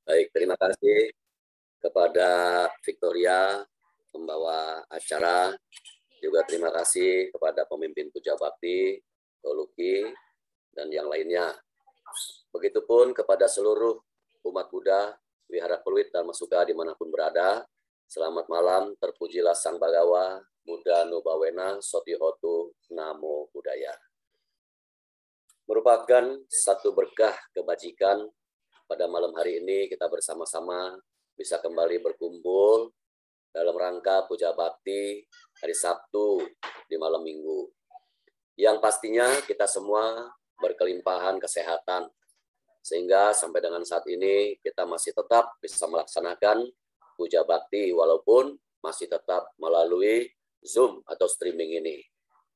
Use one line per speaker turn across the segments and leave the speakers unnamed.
Baik, terima kasih kepada Victoria, pembawa acara. Juga terima kasih kepada pemimpin Puja Bakti, Toluki, dan yang lainnya. Begitupun kepada seluruh umat Buddha, Wihara Pluit dan Masuka dimanapun berada. Selamat malam, terpujilah Sang Bagawa, Buddha Nubawena, Sotihotu, Namo Buddhaya. Merupakan satu berkah kebajikan pada malam hari ini kita bersama-sama bisa kembali berkumpul dalam rangka Puja Bakti hari Sabtu di malam Minggu. Yang pastinya kita semua berkelimpahan kesehatan, sehingga sampai dengan saat ini kita masih tetap bisa melaksanakan Puja Bakti walaupun masih tetap melalui Zoom atau streaming ini.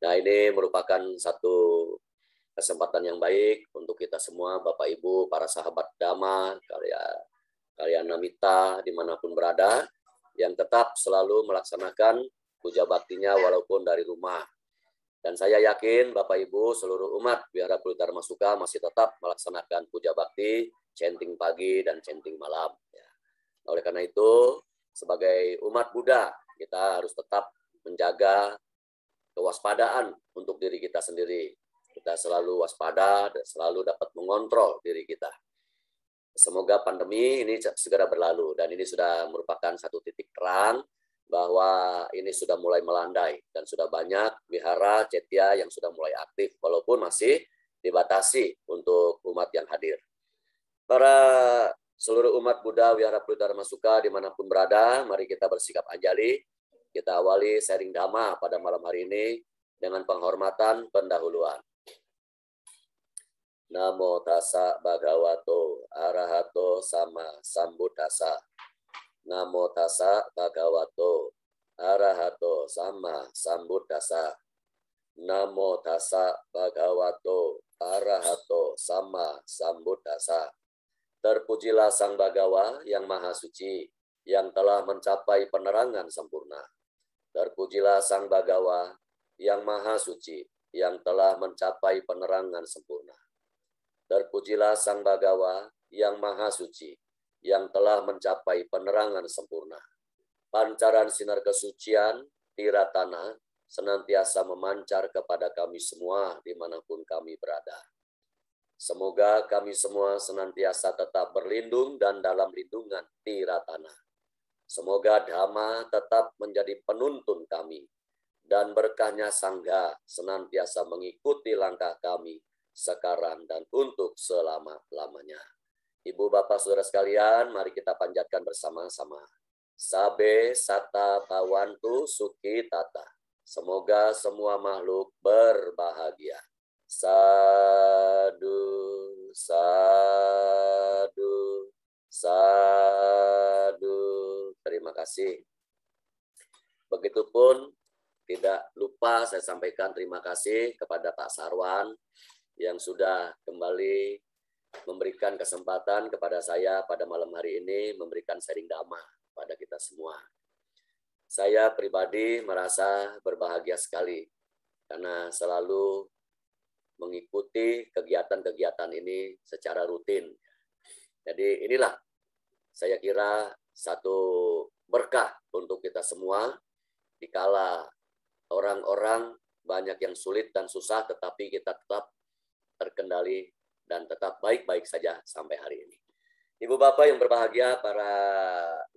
Nah, ini merupakan satu kesempatan yang baik untuk kita semua, Bapak Ibu, para sahabat Dhamma, kalian Namita, dimanapun berada, yang tetap selalu melaksanakan puja baktinya walaupun dari rumah. Dan saya yakin Bapak Ibu, seluruh umat Wihara Pluit Dharma Suka masih tetap melaksanakan puja bakti, chanting pagi dan chanting malam. Oleh karena itu, sebagai umat Buddha, kita harus tetap menjaga kewaspadaan untuk diri kita sendiri. Kita selalu waspada dan selalu dapat mengontrol diri kita. Semoga pandemi ini segera berlalu dan ini sudah merupakan satu titik terang bahwa ini sudah mulai melandai dan sudah banyak wihara cetya yang sudah mulai aktif walaupun masih dibatasi untuk umat yang hadir. Para seluruh umat Buddha Wihara Pluit Dharma Suka dimanapun berada, mari kita bersikap anjali. Kita awali sharing Dhamma pada malam hari ini dengan penghormatan pendahuluan. Namo tassa bhagavato arahato sama sambuddhassa. Namo tassa bhagavato arahato sama sambuddhassa. Namo tassa bhagavato arahato sama sambuddhassa. Terpujilah Sang Bagawa yang Maha Suci, yang telah mencapai penerangan sempurna. Terpujilah Sang Bagawa yang Maha Suci, yang telah mencapai penerangan sempurna. Terpujilah Sang Bagawa yang Maha Suci, yang telah mencapai penerangan sempurna. Pancaran sinar kesucian, tiratana, senantiasa memancar kepada kami semua dimanapun kami berada. Semoga kami semua senantiasa tetap berlindung dan dalam lindungan tiratana. Semoga Dhamma tetap menjadi penuntun kami, dan berkahnya Sangha senantiasa mengikuti langkah kami sekarang dan untuk selama-lamanya. Ibu bapak saudara sekalian, mari kita panjatkan bersama-sama. Sabe sata bawantu sukhi tata. Semoga semua makhluk berbahagia. Sadu, sadu, sadu. Terima kasih. Begitupun tidak lupa saya sampaikan terima kasih kepada Pak Sarwan yang sudah kembali memberikan kesempatan kepada saya pada malam hari ini memberikan sharing Dhamma pada kita semua. Saya pribadi merasa berbahagia sekali karena selalu mengikuti kegiatan-kegiatan ini secara rutin. Jadi inilah saya kira satu berkah untuk kita semua dikala orang-orang banyak yang sulit dan susah tetapi kita tetap terkendali dan tetap baik-baik saja sampai hari ini. Ibu Bapak yang berbahagia, para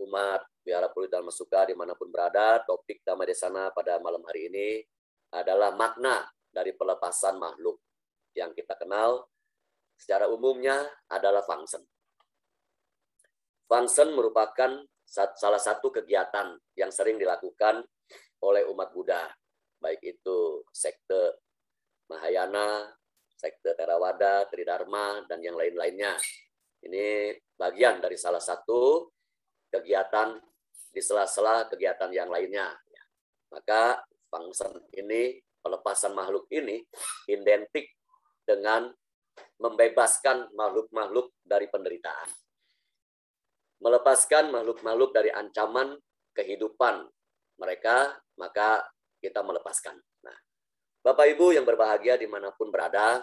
umat Wihara Pluit Dharma Suka dimanapun berada, topik Dhamma Desana pada malam hari ini adalah makna dari pelepasan makhluk yang kita kenal secara umumnya adalah function. Function merupakan salah satu kegiatan yang sering dilakukan oleh umat Buddha, baik itu sekte Mahayana, sekte Theravada, Tridharma, dan yang lain-lainnya. Ini bagian dari salah satu kegiatan di sela-sela kegiatan yang lainnya. Maka function ini, pelepasan makhluk ini, identik dengan membebaskan makhluk-makhluk dari penderitaan. Melepaskan makhluk-makhluk dari ancaman kehidupan mereka, maka kita melepaskan. Nah, Bapak Ibu yang berbahagia dimanapun berada,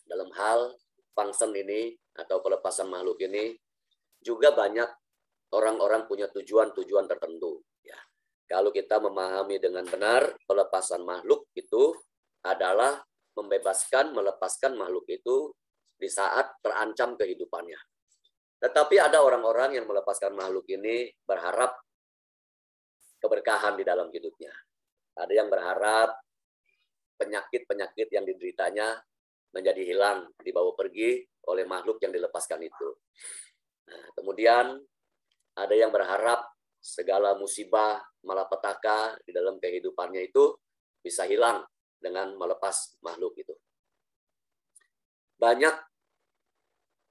dalam hal function ini atau pelepasan makhluk ini, juga banyak orang-orang punya tujuan-tujuan tertentu. Ya. Kalau kita memahami dengan benar, pelepasan makhluk itu adalah melepaskan makhluk itu di saat terancam kehidupannya. Tetapi ada orang-orang yang melepaskan makhluk ini berharap keberkahan di dalam hidupnya. Ada yang berharap penyakit-penyakit yang dideritanya menjadi hilang, dibawa pergi oleh makhluk yang dilepaskan itu. Nah, kemudian ada yang berharap segala musibah, malapetaka di dalam kehidupannya itu bisa hilang dengan melepas makhluk itu. Banyak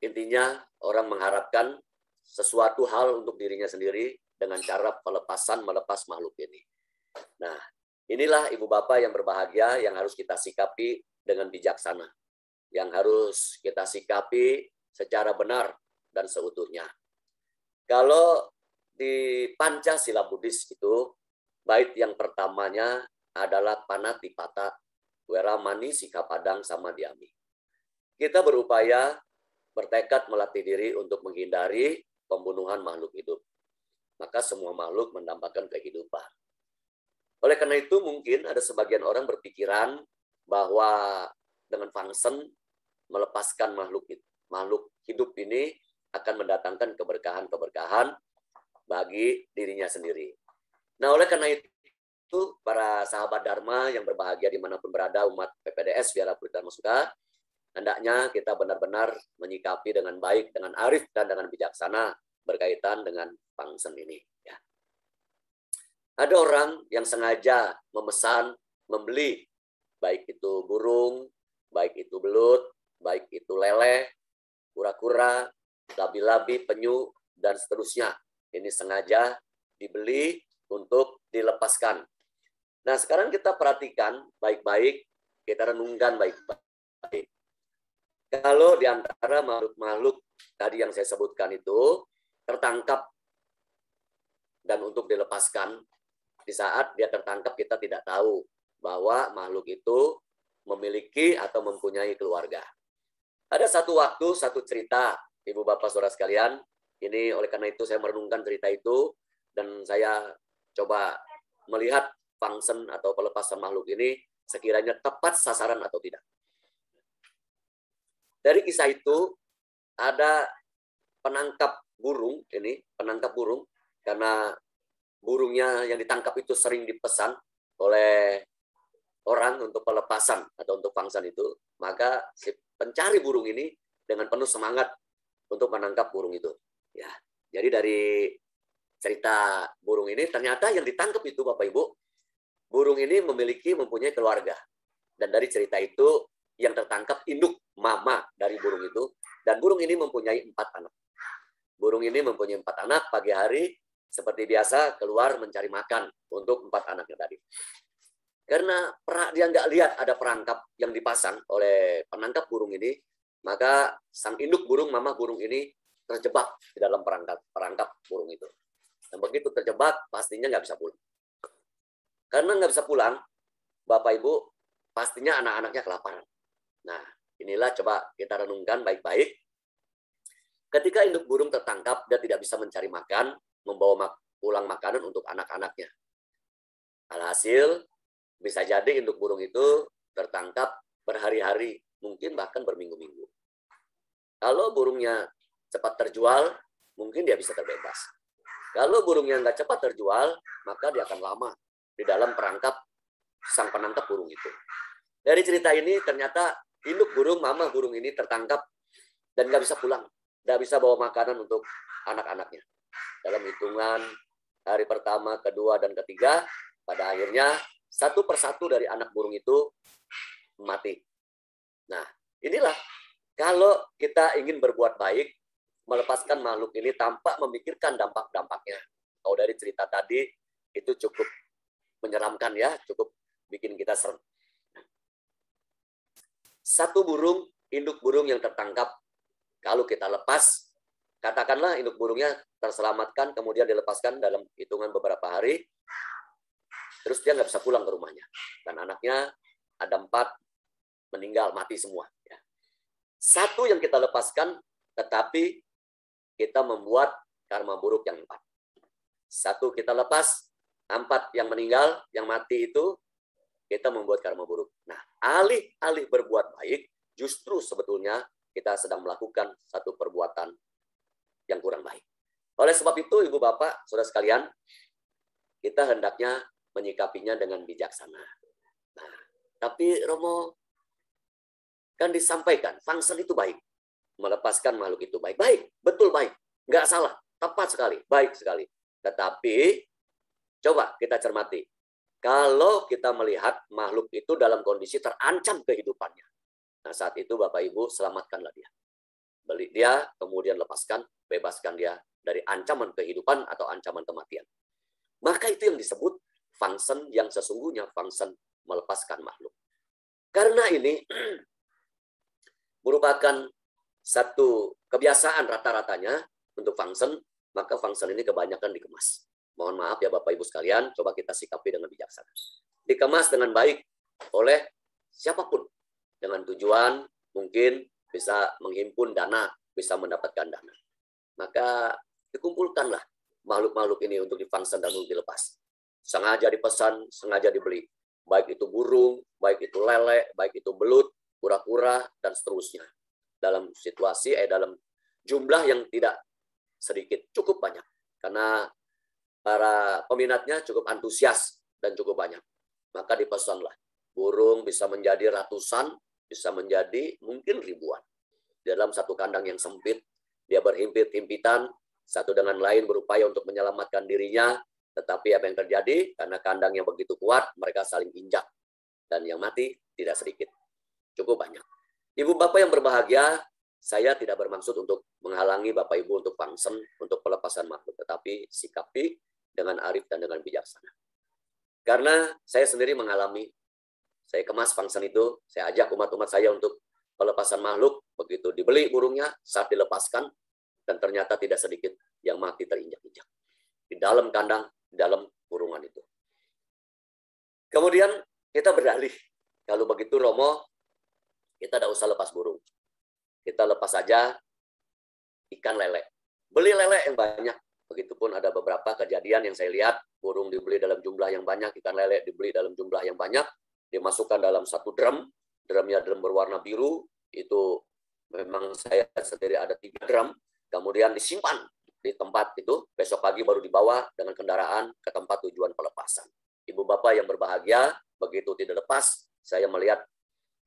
intinya orang mengharapkan sesuatu hal untuk dirinya sendiri dengan cara melepas makhluk ini. Nah, inilah ibu bapak yang berbahagia yang harus kita sikapi dengan bijaksana. Yang harus kita sikapi secara benar dan seutuhnya. Kalau di Pancasila Buddhis itu, bait yang pertamanya adalah Panatipata, Weramani, Sikapadang, Samadhyami. Kita berupaya bertekad melatih diri untuk menghindari pembunuhan makhluk hidup. Maka semua makhluk mendambakan kehidupan. Oleh karena itu mungkin ada sebagian orang berpikiran bahwa dengan fungsen melepaskan makhluk hidup ini akan mendatangkan keberkahan-keberkahan bagi dirinya sendiri. Nah, oleh karena itu, para sahabat Dharma yang berbahagia dimanapun berada, umat PPDS Wihara Bodhidharma Suka, hendaknya kita benar-benar menyikapi dengan baik, dengan arif, dan dengan bijaksana berkaitan dengan fungsen ini. Ya. Ada orang yang sengaja memesan, membeli, baik itu burung, baik itu belut, baik itu lele, kura-kura, labi-labi, penyu, dan seterusnya. Ini sengaja dibeli untuk dilepaskan. Nah, sekarang kita perhatikan baik-baik, kita renungkan baik-baik. Kalau di antara makhluk-makhluk tadi yang saya sebutkan itu tertangkap dan untuk dilepaskan, di saat dia tertangkap kita tidak tahu bahwa makhluk itu memiliki atau mempunyai keluarga. Ada satu waktu, satu cerita, Ibu Bapak Saudara sekalian, ini oleh karena itu saya merenungkan cerita itu, dan saya coba melihat fungsen atau pelepasan makhluk ini sekiranya tepat sasaran atau tidak. Dari kisah itu, ada penangkap burung, karena burungnya yang ditangkap itu sering dipesan oleh orang untuk pelepasan atau untuk fungsen itu, maka si pencari burung ini dengan penuh semangat untuk menangkap burung itu. Ya, jadi dari cerita burung ini ternyata yang ditangkap itu Bapak Ibu, burung ini mempunyai keluarga. Dan dari cerita itu yang tertangkap induk mama dari burung itu, dan burung ini mempunyai 4 anak. Burung ini mempunyai 4 anak, pagi hari seperti biasa keluar mencari makan untuk 4 anaknya tadi. Karena dia nggak lihat ada perangkap yang dipasang oleh penangkap burung ini, maka sang induk burung, mama burung ini terjebak di dalam perangkap burung itu. Dan begitu terjebak, pastinya nggak bisa pulang. Karena nggak bisa pulang, Bapak Ibu, pastinya anak-anaknya kelaparan. Nah, inilah coba kita renungkan baik-baik. Ketika induk burung tertangkap, dia tidak bisa mencari makan, membawa pulang makanan untuk anak-anaknya. Alhasil, bisa jadi induk burung itu tertangkap berhari-hari, mungkin bahkan berminggu-minggu. Kalau burungnya cepat terjual, mungkin dia bisa terbebas. Kalau burungnya nggak cepat terjual, maka dia akan lama di dalam perangkap sang penangkap burung itu. Dari cerita ini ternyata induk burung, mama burung ini tertangkap dan nggak bisa pulang, nggak bisa bawa makanan untuk anak-anaknya. Dalam hitungan hari pertama, kedua, dan ketiga, pada akhirnya satu persatu dari anak burung itu mati. Nah, inilah kalau kita ingin berbuat baik, melepaskan makhluk ini tanpa memikirkan dampak-dampaknya. Kalau dari cerita tadi, itu cukup menyeramkan ya, cukup bikin kita serem. Satu burung, induk burung yang tertangkap, kalau kita lepas, katakanlah induk burungnya terselamatkan, kemudian dilepaskan dalam hitungan beberapa hari, terus dia nggak bisa pulang ke rumahnya. Dan anaknya ada 4 meninggal, mati semua. Satu yang kita lepaskan, tetapi kita membuat karma buruk yang 4. 1, kita lepas. 4, yang meninggal, yang mati itu, kita membuat karma buruk. Nah, alih-alih berbuat baik, justru sebetulnya kita sedang melakukan satu perbuatan yang kurang baik. Oleh sebab itu, Ibu Bapak, Saudara sekalian, kita hendaknya menyikapinya dengan bijaksana. Nah, tapi Romo kan disampaikan, function itu baik. Melepaskan makhluk itu baik. Baik, betul baik. Nggak salah, tepat sekali, baik sekali. Tetapi, coba kita cermati. Kalau kita melihat makhluk itu dalam kondisi terancam kehidupannya. Nah, saat itu Bapak Ibu, selamatkanlah dia. Beli dia, kemudian lepaskan, bebaskan dia dari ancaman kehidupan atau ancaman kematian. Maka itu yang disebut function yang sesungguhnya, function melepaskan makhluk. Karena ini merupakan satu kebiasaan rata-ratanya untuk function, maka function ini kebanyakan dikemas. Mohon maaf ya Bapak Ibu sekalian, coba kita sikapi dengan bijaksana. Dikemas dengan baik oleh siapapun. Dengan tujuan mungkin bisa menghimpun dana, bisa mendapatkan dana. Maka dikumpulkanlah makhluk-makhluk ini untuk difungsi dan untuk dilepas. Sengaja dipesan, sengaja dibeli. Baik itu burung, baik itu lele, baik itu belut, kura-kura, dan seterusnya. Dalam situasi, dalam jumlah yang tidak sedikit, cukup banyak. Karena para peminatnya cukup antusias dan cukup banyak. Maka dipesanlah. Burung bisa menjadi ratusan, bisa menjadi mungkin ribuan. Dalam satu kandang yang sempit, dia berhimpit-himpitan, satu dengan lain berupaya untuk menyelamatkan dirinya, tetapi apa yang terjadi? Karena kandang yang begitu kuat, mereka saling injak. Dan yang mati tidak sedikit. Cukup banyak. Ibu Bapak yang berbahagia, saya tidak bermaksud untuk menghalangi Bapak Ibu untuk function, untuk pelepasan makhluk, tetapi sikapi dengan arif dan dengan bijaksana. Karena saya sendiri mengalami, saya kemas function itu, saya ajak umat-umat saya untuk pelepasan makhluk, begitu dibeli burungnya, saat dilepaskan, dan ternyata tidak sedikit yang mati terinjak-injak. Di dalam kandang, di dalam kurungan itu. Kemudian kita berdalih, kalau begitu Romo, kita tidak usah lepas burung. Kita lepas saja ikan lele. Beli lele yang banyak. Begitupun ada beberapa kejadian yang saya lihat, burung dibeli dalam jumlah yang banyak, ikan lele dibeli dalam jumlah yang banyak, dimasukkan dalam satu drum, drumnya drum berwarna biru, itu memang saya sendiri ada 3 drum, kemudian disimpan di tempat itu, besok pagi baru dibawa dengan kendaraan ke tempat tujuan pelepasan. Ibu Bapak yang berbahagia, begitu tidak lepas, saya melihat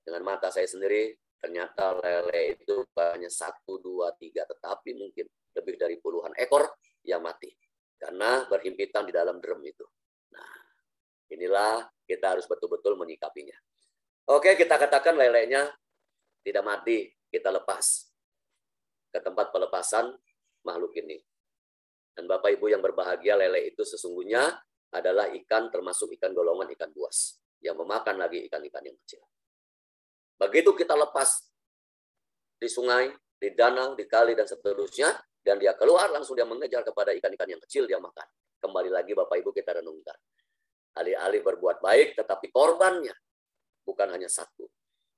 dengan mata saya sendiri, ternyata lele itu hanya 1, 2, 3, tetapi mungkin lebih dari puluhan ekor yang mati. Karena berhimpitan di dalam drum itu. Nah, inilah kita harus betul-betul menyikapinya. Oke, kita katakan lelenya tidak mati, kita lepas ke tempat pelepasan makhluk ini. Dan Bapak Ibu yang berbahagia, lele itu sesungguhnya adalah ikan termasuk ikan golongan ikan buas yang memakan lagi ikan-ikan yang kecil. Begitu kita lepas di sungai, di danau, di kali, dan seterusnya, dan dia keluar langsung dia mengejar kepada ikan-ikan yang kecil dia makan. Kembali lagi Bapak Ibu kita renungkan. Alih-alih berbuat baik, tetapi korbannya bukan hanya 1,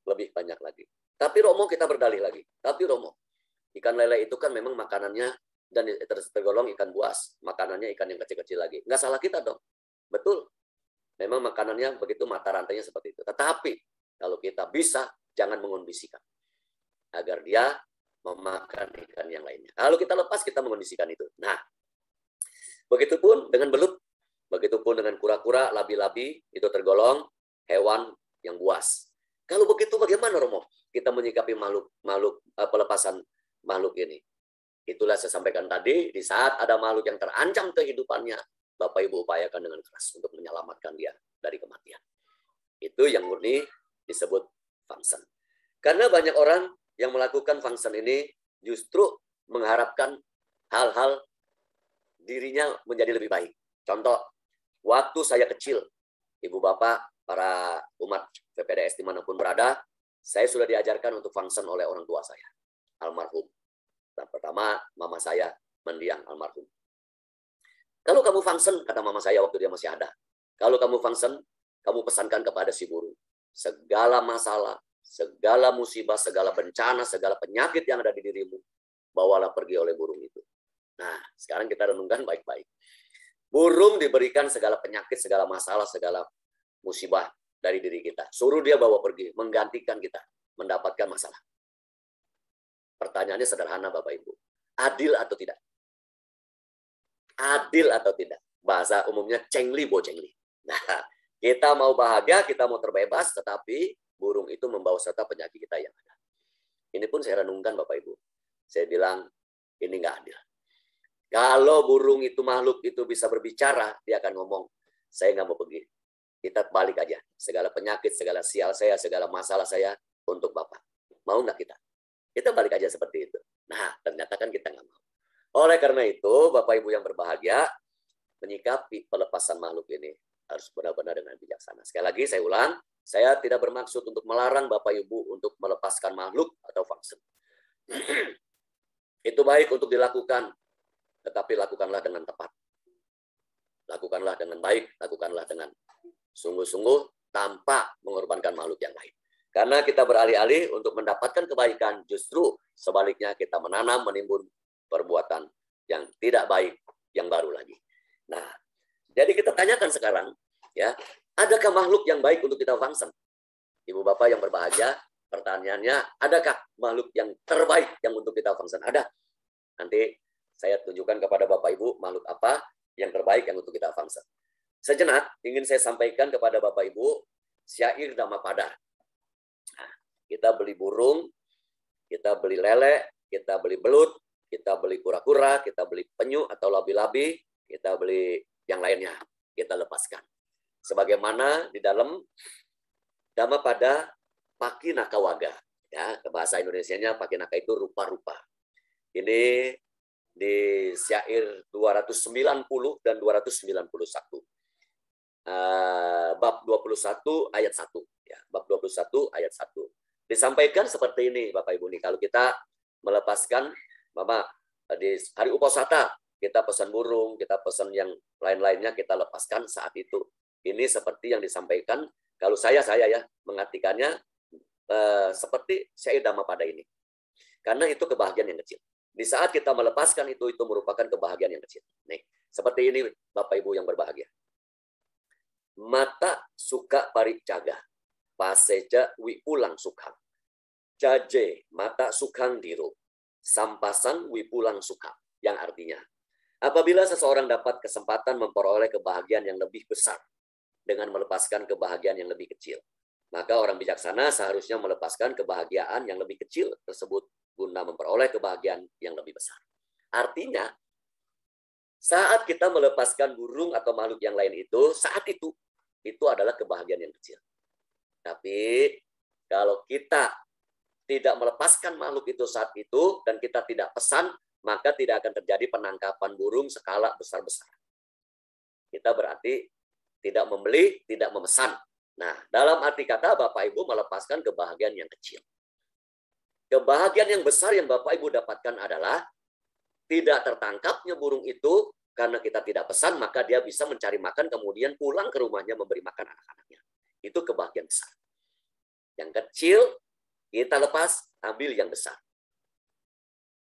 lebih banyak lagi. Tapi Romo kita berdalih lagi. Tapi Romo, ikan lele itu kan memang makanannya dan tergolong ikan buas. Makanannya ikan yang kecil-kecil lagi. Nggak salah kita dong. Betul. Memang makanannya begitu, mata rantainya seperti itu. Tetapi kalau kita bisa, jangan mengondisikan. Agar dia memakan ikan yang lainnya. Kalau kita lepas, kita mengondisikan itu. Nah, begitupun dengan belut, begitupun dengan kura-kura, labi-labi, itu tergolong hewan yang buas. Kalau begitu bagaimana Romo? Kita menyikapi pelepasan makhluk ini. Itulah saya sampaikan tadi, di saat ada makhluk yang terancam kehidupannya, Bapak Ibu upayakan dengan keras untuk menyelamatkan dia dari kematian. Itu yang murni disebut function. Karena banyak orang yang melakukan function ini justru mengharapkan hal-hal dirinya menjadi lebih baik. Contoh, waktu saya kecil, Ibu Bapak, para umat PPDS dimanapun berada, saya sudah diajarkan untuk function oleh orang tua saya, almarhum. Yang pertama, mama saya mendiang, almarhum. Kalau kamu function, kata mama saya waktu dia masih ada, kalau kamu function, kamu pesankan kepada si burung, segala masalah, segala musibah, segala bencana, segala penyakit yang ada di dirimu, bawalah pergi oleh burung itu. Nah, sekarang kita renungkan baik-baik. Burung diberikan segala penyakit, segala masalah, segala musibah dari diri kita. Suruh dia bawa pergi, menggantikan kita mendapatkan masalah. Pertanyaannya sederhana Bapak Ibu. Adil atau tidak? Adil atau tidak? Bahasa umumnya cengli bo cengli. Nah, kita mau bahagia, kita mau terbebas, tetapi burung itu membawa serta penyakit kita yang ada. Ini pun saya renungkan Bapak Ibu. Saya bilang, ini nggak adil. Kalau burung itu, makhluk itu bisa berbicara, dia akan ngomong, saya nggak mau pergi. Kita balik aja. Segala penyakit, segala sial saya, segala masalah saya untuk Bapak. Mau nggak kita? Kita balik aja seperti itu. Nah, ternyata kan kita nggak mau. Oleh karena itu, Bapak Ibu yang berbahagia, menyikapi pelepasan makhluk ini harus benar-benar dengan bijaksana. Sekali lagi saya ulang, saya tidak bermaksud untuk melarang Bapak Ibu untuk melepaskan makhluk atau function. Itu baik untuk dilakukan, tetapi lakukanlah dengan tepat. Lakukanlah dengan baik, lakukanlah dengan sungguh-sungguh tanpa mengorbankan makhluk yang lain. Karena kita beralih-alih untuk mendapatkan kebaikan, justru sebaliknya kita menanam, menimbun perbuatan yang tidak baik, yang baru lagi. Nah, jadi kita tanyakan sekarang, ya, adakah makhluk yang baik untuk kita function? Ibu Bapak yang berbahagia, pertanyaannya, adakah makhluk yang terbaik yang untuk kita function? Ada. Nanti saya tunjukkan kepada Bapak Ibu makhluk apa yang terbaik yang untuk kita function. Sejenak ingin saya sampaikan kepada Bapak Ibu syair Dhammapada. Nah, kita beli burung, kita beli lele, kita beli belut, kita beli kura-kura, kita beli penyu atau labi-labi, kita beli yang lainnya, kita lepaskan. Sebagaimana di dalam Dhammapada Pakinaka Waga, ya, bahasa Indonesianya Pakinaka itu rupa-rupa. Ini di syair 290 dan 291. Bab 21 ayat 1. Ya, bab 21 ayat 1. Disampaikan seperti ini Bapak Ibu nih, kalau kita melepaskan di hari Uposatha, kita pesan burung, kita pesan yang lain-lainnya, kita lepaskan saat itu. Ini seperti yang disampaikan, kalau saya ya mengartikannya seperti syair Dhammapada ini. Karena itu kebahagiaan yang kecil. Di saat kita melepaskan itu merupakan kebahagiaan yang kecil. Nih, seperti ini Bapak Ibu yang berbahagia. Mata suka paricaga, paseja wipulang sukhang. Jaje mata sukhang diru, sampasang wipulang sukhang. Yang artinya, apabila seseorang dapat kesempatan memperoleh kebahagiaan yang lebih besar dengan melepaskan kebahagiaan yang lebih kecil, maka orang bijaksana seharusnya melepaskan kebahagiaan yang lebih kecil tersebut guna memperoleh kebahagiaan yang lebih besar. Artinya, saat kita melepaskan burung atau makhluk yang lain itu, saat itu adalah kebahagiaan yang kecil. Tapi kalau kita tidak melepaskan makhluk itu saat itu dan kita tidak pesan, maka tidak akan terjadi penangkapan burung skala besar-besar. Kita berarti tidak membeli, tidak memesan. Nah, dalam arti kata Bapak Ibu melepaskan kebahagiaan yang kecil. Kebahagiaan yang besar yang Bapak Ibu dapatkan adalah tidak tertangkapnya burung itu karena kita tidak pesan, maka dia bisa mencari makan kemudian pulang ke rumahnya memberi makan anak-anaknya. Itu kebahagiaan besar. Yang kecil kita lepas, ambil yang besar.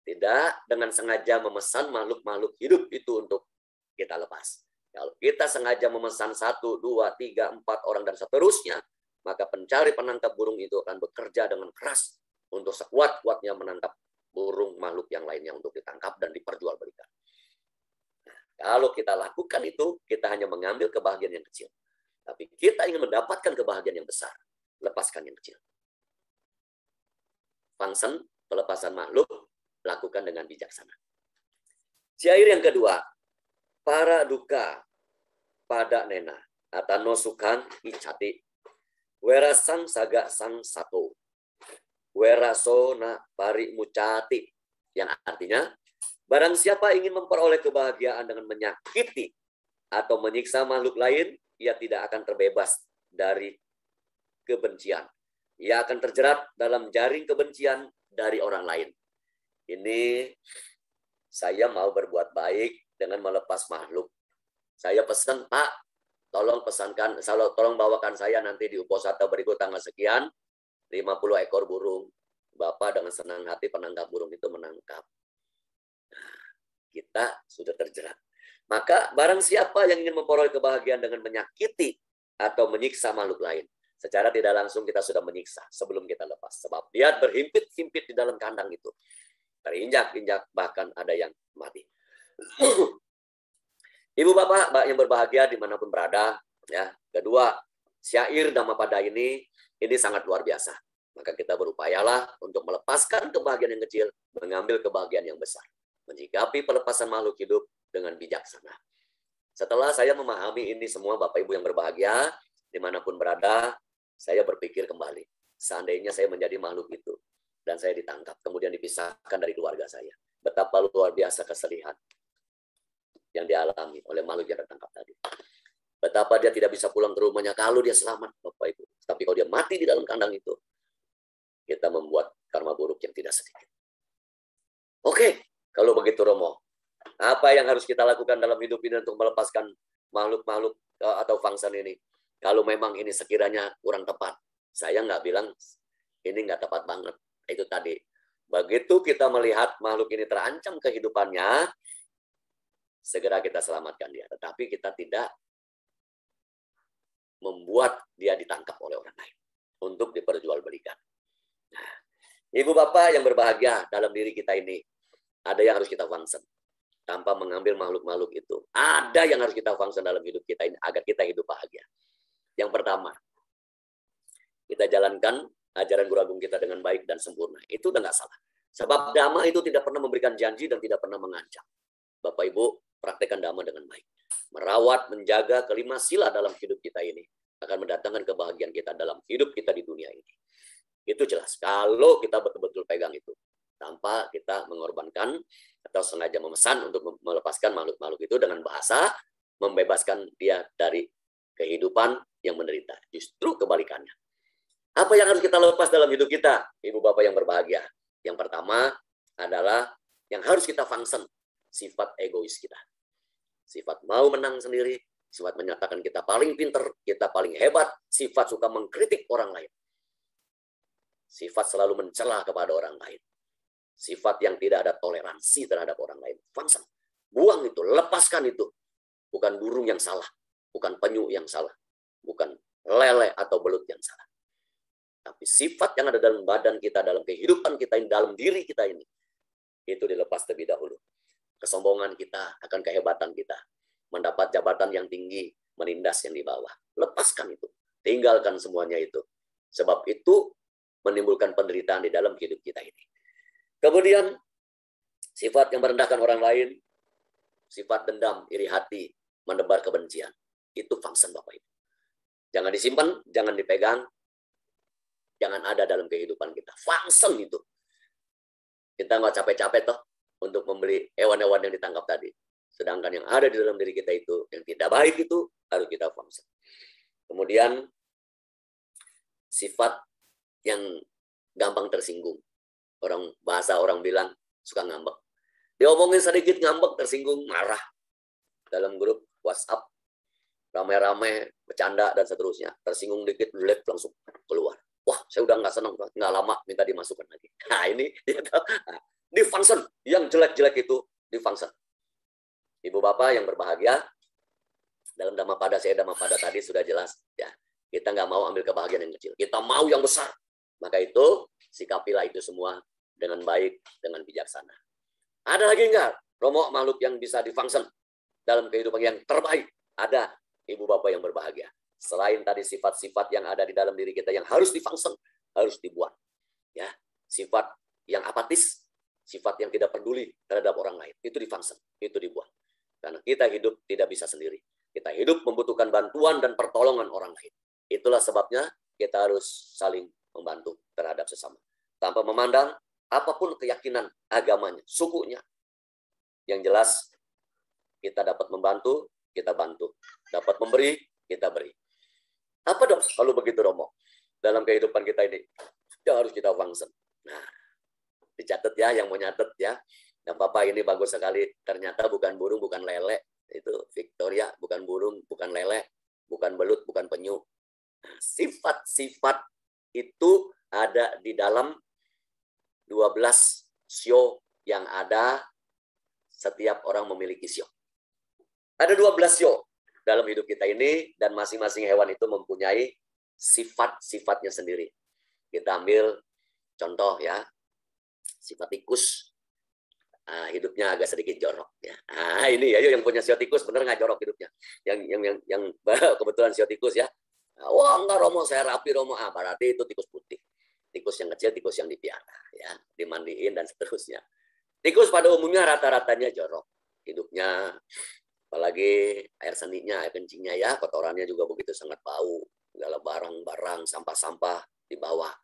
Tidak dengan sengaja memesan makhluk-makhluk hidup itu untuk kita lepas. Kalau kita sengaja memesan 1, 2, 3, 4 orang dan seterusnya, maka pencari penangkap burung itu akan bekerja dengan keras untuk sekuat-kuatnya menangkap burung makhluk yang lainnya untuk ditangkap dan diperjualbelikan. Nah, kalau kita lakukan itu, kita hanya mengambil kebahagiaan yang kecil. Tapi kita ingin mendapatkan kebahagiaan yang besar, lepaskan yang kecil. Function, pelepasan makhluk, lakukan dengan bijaksana. Syair yang kedua, para duka pada nena atano sukan icati werasang saga sang satu werasona pari mucati, yang artinya barang siapa ingin memperoleh kebahagiaan dengan menyakiti atau menyiksa makhluk lain, ia tidak akan terbebas dari kebencian. Ia akan terjerat dalam jaring kebencian dari orang lain. Ini saya mau berbuat baik dengan melepas makhluk. Saya pesan, Pak, tolong pesankan, tolong bawakan saya nanti di Uposatha berikut tanggal sekian, 50 ekor burung. Bapak dengan senang hati penangkap burung itu menangkap. Kita sudah terjerat. Maka barang siapa yang ingin memperoleh kebahagiaan dengan menyakiti atau menyiksa makhluk lain, secara tidak langsung kita sudah menyiksa sebelum kita lepas. Sebab dia berhimpit-himpit di dalam kandang itu. Terinjak-injak, bahkan ada yang mati. Ibu bapak yang berbahagia dimanapun berada, ya. Kedua, syair Dhammapada ini sangat luar biasa. Maka kita berupayalah untuk melepaskan kebahagiaan yang kecil, mengambil kebahagiaan yang besar. Menyikapi pelepasan makhluk hidup dengan bijaksana. Setelah saya memahami ini semua, Bapak Ibu yang berbahagia, dimanapun berada, saya berpikir kembali. Seandainya saya menjadi makhluk itu, dan saya ditangkap, kemudian dipisahkan dari keluarga saya. Betapa luar biasa kesedihan yang dialami oleh makhluk yang tertangkap tadi. Betapa dia tidak bisa pulang ke rumahnya kalau dia selamat, Bapak Ibu. Tapi kalau dia mati di dalam kandang itu, kita membuat karma buruk yang tidak sedikit. Oke, kalau begitu Romo, apa yang harus kita lakukan dalam hidup ini untuk melepaskan makhluk-makhluk atau fungsi ini? Kalau memang ini sekiranya kurang tepat, saya nggak bilang ini nggak tepat banget. Itu tadi, begitu kita melihat makhluk ini terancam kehidupannya, segera kita selamatkan dia. Tetapi kita tidak membuat dia ditangkap oleh orang lain untuk diperjualbelikan. Nah, Ibu Bapak yang berbahagia, dalam diri kita ini ada yang harus kita function tanpa mengambil makhluk-makhluk itu. Ada yang harus kita function dalam hidup kita ini agar kita hidup bahagia. Yang pertama, kita jalankan ajaran Guru Agung kita dengan baik dan sempurna. Itu udah nggak salah. Sebab Dhamma itu tidak pernah memberikan janji dan tidak pernah mengancam. Bapak Ibu, praktekkan Dhamma dengan baik. Merawat, menjaga kelima sila dalam hidup kita ini akan mendatangkan kebahagiaan kita dalam hidup kita di dunia ini. Itu jelas. Kalau kita betul-betul pegang itu, tanpa kita mengorbankan atau sengaja memesan untuk melepaskan makhluk-makhluk itu dengan bahasa membebaskan dia dari kehidupan yang menderita. Justru kebalikannya. Apa yang harus kita lepas dalam hidup kita, Ibu Bapak yang berbahagia? Yang pertama adalah yang harus kita function, sifat egois kita. Sifat mau menang sendiri, sifat menyatakan kita paling pinter, kita paling hebat, sifat suka mengkritik orang lain. Sifat selalu mencela kepada orang lain. Sifat yang tidak ada toleransi terhadap orang lain. Function. Buang itu, lepaskan itu. Bukan burung yang salah, bukan penyu yang salah, bukan lele atau belut yang salah. Tapi sifat yang ada dalam badan kita, dalam kehidupan kita ini, dalam diri kita ini, itu dilepas terlebih dahulu. Kesombongan kita akan kehebatan kita. Mendapat jabatan yang tinggi, menindas yang di bawah. Lepaskan itu. Tinggalkan semuanya itu. Sebab itu menimbulkan penderitaan di dalam hidup kita ini. Kemudian, sifat yang merendahkan orang lain, sifat dendam, iri hati, menebar kebencian. Itu function Bapak Ibu. Jangan disimpan, jangan dipegang, jangan ada dalam kehidupan kita. Function itu. Kita nggak capek-capek toh untuk membeli hewan-hewan yang ditangkap tadi. Sedangkan yang ada di dalam diri kita itu, yang tidak baik itu, harus kita function. Kemudian, sifat yang gampang tersinggung. Bahasa orang bilang, suka ngambek. Diomongin sedikit ngambek, tersinggung, marah. Dalam grup WhatsApp, ramai-ramai, bercanda, dan seterusnya. Tersinggung dikit, langsung keluar. Wah, saya udah nggak senang, nggak lama minta dimasukkan lagi. Nah, ini di function yang jelek-jelek itu di function. Ibu Bapak yang berbahagia, dalam Dhammapada tadi sudah jelas ya. Kita nggak mau ambil kebahagiaan yang kecil. Kita mau yang besar. Maka itu sikapilah itu semua dengan baik, dengan bijaksana. Ada lagi nggak, Romo, makhluk yang bisa difunction dalam kehidupan yang terbaik? Ada, Ibu Bapak yang berbahagia. Selain tadi sifat-sifat yang ada di dalam diri kita yang harus difunction, harus dibuang. Ya, sifat yang apatis, sifat yang tidak peduli terhadap orang lain, itu difunction, itu dibuang. Karena kita hidup tidak bisa sendiri. Kita hidup membutuhkan bantuan dan pertolongan orang lain. Itulah sebabnya kita harus saling membantu terhadap sesama. Tanpa memandang apapun keyakinan agamanya, sukunya. Yang jelas, kita dapat membantu, kita bantu. Dapat memberi, kita beri. Apa dong kalau begitu, Romo? Dalam kehidupan kita ini, ya harus kita function. Nah, dicatat ya, yang mau nyatet ya. Dan Bapak ini bagus sekali. Ternyata bukan burung, bukan lele. Itu Victoria, bukan burung, bukan lele, bukan belut, bukan penyu. Nah, sifat-sifat itu ada di dalam 12 sio yang ada orang memiliki sio. Ada 12 sio dalam hidup kita ini, dan masing-masing hewan itu mempunyai sifat-sifatnya sendiri. Kita ambil contoh ya, sifat tikus. Hidupnya agak sedikit jorok ya. Ini ya, yang punya sio tikus bener nggak jorok hidupnya? Yang kebetulan sio tikus ya. Wah enggak Romo, saya rapi Romo. Berarti itu tikus putih. Tikus yang kecil, tikus yang dipiara ya, dimandiin dan seterusnya. Tikus pada umumnya rata-ratanya jorok hidupnya, apalagi air seninya, air kencingnya ya, kotorannya juga begitu sangat bau, segala barang-barang, sampah-sampah di bawah.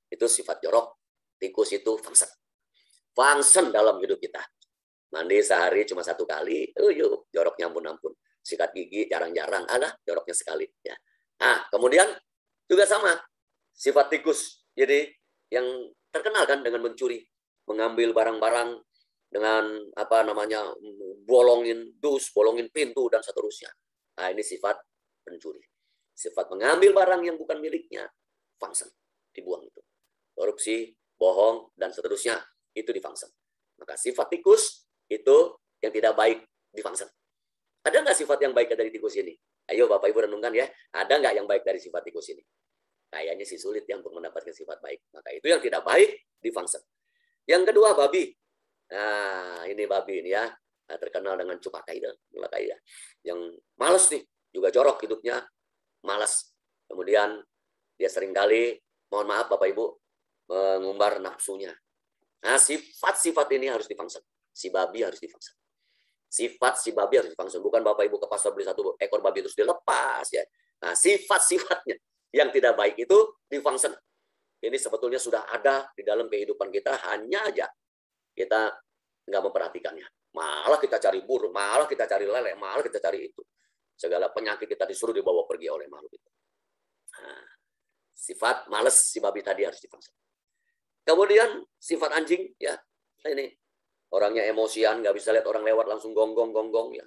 Itu sifat jorok. Tikus itu fungsen dalam hidup kita. Mandi sehari cuma 1 kali, yuk, joroknya ampun-ampun. Sikat gigi jarang-jarang, ada joroknya sekali ya. Kemudian juga sama sifat tikus. Jadi yang terkenal kan dengan mencuri, mengambil barang-barang dengan bolongin dus, bolongin pintu dan seterusnya. Ini sifat pencuri. Sifat mengambil barang yang bukan miliknya, fungsen, dibuang itu. Korupsi, bohong dan seterusnya itu difungsen. Maka sifat tikus itu yang tidak baik difungsen. Ada nggak sifat yang baik dari tikus ini? Ayo Bapak Ibu renungkan ya. Ada nggak yang baik dari sifat tikus ini? Kayaknya sih sulit ya untuk mendapatkan sifat baik. Maka itu yang tidak baik difungsen. Yang kedua babi. Ini babi ini ya. Terkenal dengan cupakaida. Yang malas nih. Juga jorok hidupnya. Malas. Kemudian dia seringkali, mohon maaf Bapak Ibu, mengumbar nafsunya. Sifat-sifat ini harus difungsen. Si babi harus difungsen. Sifat si babi harus difungsen. Bukan Bapak Ibu ke pasar beli 1 ekor babi terus dilepas ya. Sifat-sifatnya yang tidak baik itu difungsen. Ini sebetulnya sudah ada di dalam kehidupan kita, hanya aja kita nggak memperhatikannya. Malah kita cari burung, malah kita cari lele, malah kita cari itu. Segala penyakit kita disuruh dibawa pergi oleh makhluk itu. Sifat males si babi tadi harus difungsen. Kemudian sifat anjing ya. Ini orangnya emosian, nggak bisa lihat orang lewat langsung gonggong ya.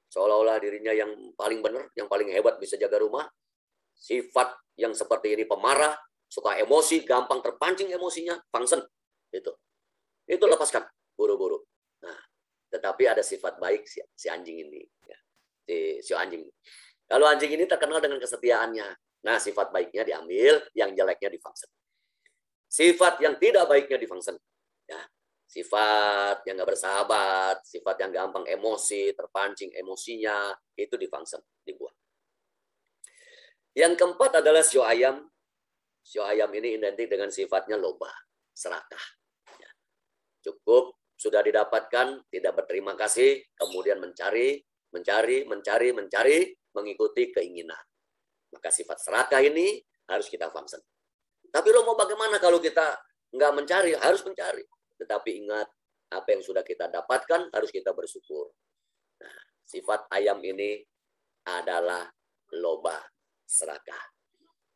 Seolah-olah dirinya yang paling benar, yang paling hebat bisa jaga rumah. Sifat yang seperti ini pemarah, suka emosi, gampang terpancing emosinya, fungsen. Itu lepaskan buru-buru. Tetapi ada sifat baik si anjing ini. Ya. Si anjing. Kalau anjing ini terkenal dengan kesetiaannya. Sifat baiknya diambil, yang jeleknya difungsen. Sifat yang tidak baiknya difungsen. Ya. Sifat yang nggak bersahabat, sifat yang gampang emosi, terpancing emosinya, itu difungsen, dibuang. Yang keempat adalah sio ayam. Sio ayam ini identik dengan sifatnya loba, serakah. Ya. Cukup sudah didapatkan, tidak berterima kasih, kemudian mencari, mengikuti keinginan. Maka sifat serakah ini harus kita fungsen. Tapi Romo, bagaimana kalau kita nggak mencari? Harus mencari. Tetapi ingat, apa yang sudah kita dapatkan harus kita bersyukur. Sifat ayam ini adalah loba, serakah.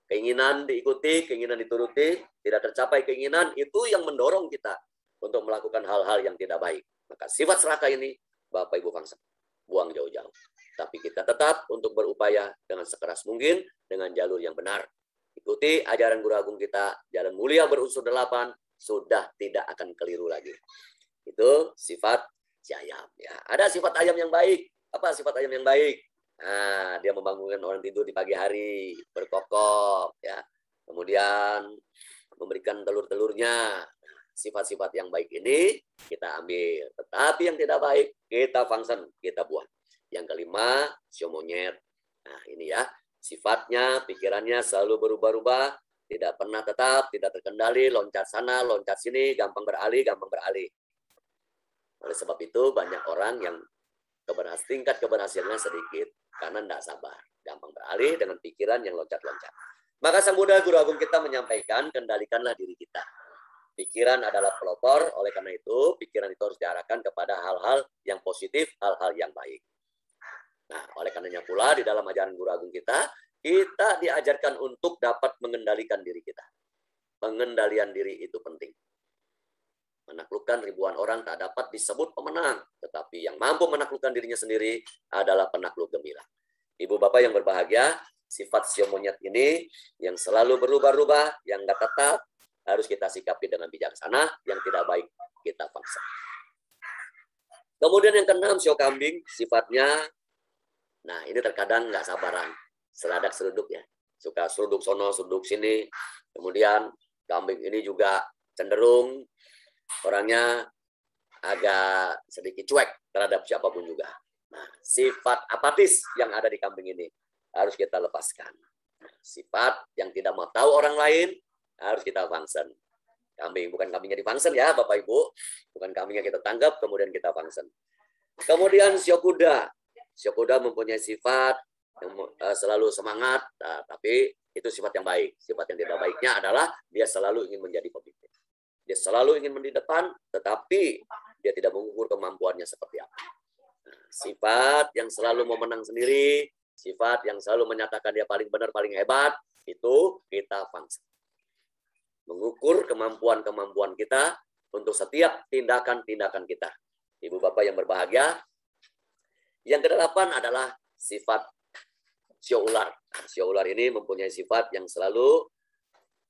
Keinginan diikuti, keinginan dituruti, tidak tercapai keinginan, itu yang mendorong kita untuk melakukan hal-hal yang tidak baik. Maka sifat serakah ini, Bapak Ibu fungsen, buang jauh-jauh. Tapi kita tetap untuk berupaya dengan sekeras mungkin, dengan jalur yang benar. Ikuti ajaran Guru Agung kita, jalan mulia berunsur 8, sudah tidak akan keliru lagi. Itu sifat si ayam. Ya. Ada sifat ayam yang baik. Apa sifat ayam yang baik? Dia membangunkan orang tidur di pagi hari, berkokok, ya. Kemudian memberikan telur-telurnya. Sifat-sifat yang baik ini kita ambil. Tetapi yang tidak baik, kita fungsen, kita buang. Yang kelima, sio monyet. Ini ya, sifatnya, pikirannya selalu berubah-ubah. Tidak pernah tetap, tidak terkendali, loncat sana, loncat sini, gampang beralih. Oleh sebab itu, banyak orang yang tingkat keberhasilannya sedikit, karena tidak sabar. Gampang beralih dengan pikiran yang loncat-loncat. Maka Sang Buddha Guru Agung kita menyampaikan, kendalikanlah diri kita. Pikiran adalah pelopor, oleh karena itu, pikiran itu harus diarahkan kepada hal-hal yang positif, hal-hal yang baik. Oleh karenanya pula, di dalam ajaran Guru Agung kita diajarkan untuk dapat mengendalikan diri kita. Pengendalian diri itu penting. Menaklukkan ribuan orang tak dapat disebut pemenang. Tetapi yang mampu menaklukkan dirinya sendiri adalah penakluk gemilang. Ibu Bapak yang berbahagia, sifat sio monyet ini yang selalu berubah-ubah, yang nggak tetap, harus kita sikapi dengan bijaksana, yang tidak baik kita paksa. Kemudian yang keenam, sio kambing, sifatnya, nah ini terkadang nggak sabaran, seladak seruduk ya. Suka seruduk sono, seruduk sini. Kemudian kambing ini juga cenderung orangnya agak sedikit cuek terhadap siapapun juga. Nah, sifat apatis yang ada di kambing ini harus kita lepaskan. Sifat yang tidak mau tahu orang lain harus kita function. Kambing, bukan kambingnya di function ya Bapak Ibu. Bukan kambingnya kita tangkap, kemudian kita function. Kemudian sio kuda. Sio kuda mempunyai sifat yang selalu semangat, nah, tapi itu sifat yang baik. Sifat yang tidak baiknya adalah dia selalu ingin menjadi pemimpin. Dia selalu ingin di depan, tetapi dia tidak mengukur kemampuannya seperti apa. Nah, sifat yang selalu mau menang sendiri, sifat yang selalu menyatakan dia paling benar, paling hebat, itu kita function. Mengukur kemampuan-kemampuan kita untuk setiap tindakan-tindakan kita. Ibu Bapak yang berbahagia. Yang kedelapan adalah sifat sio ular. Sio ular ini mempunyai sifat yang selalu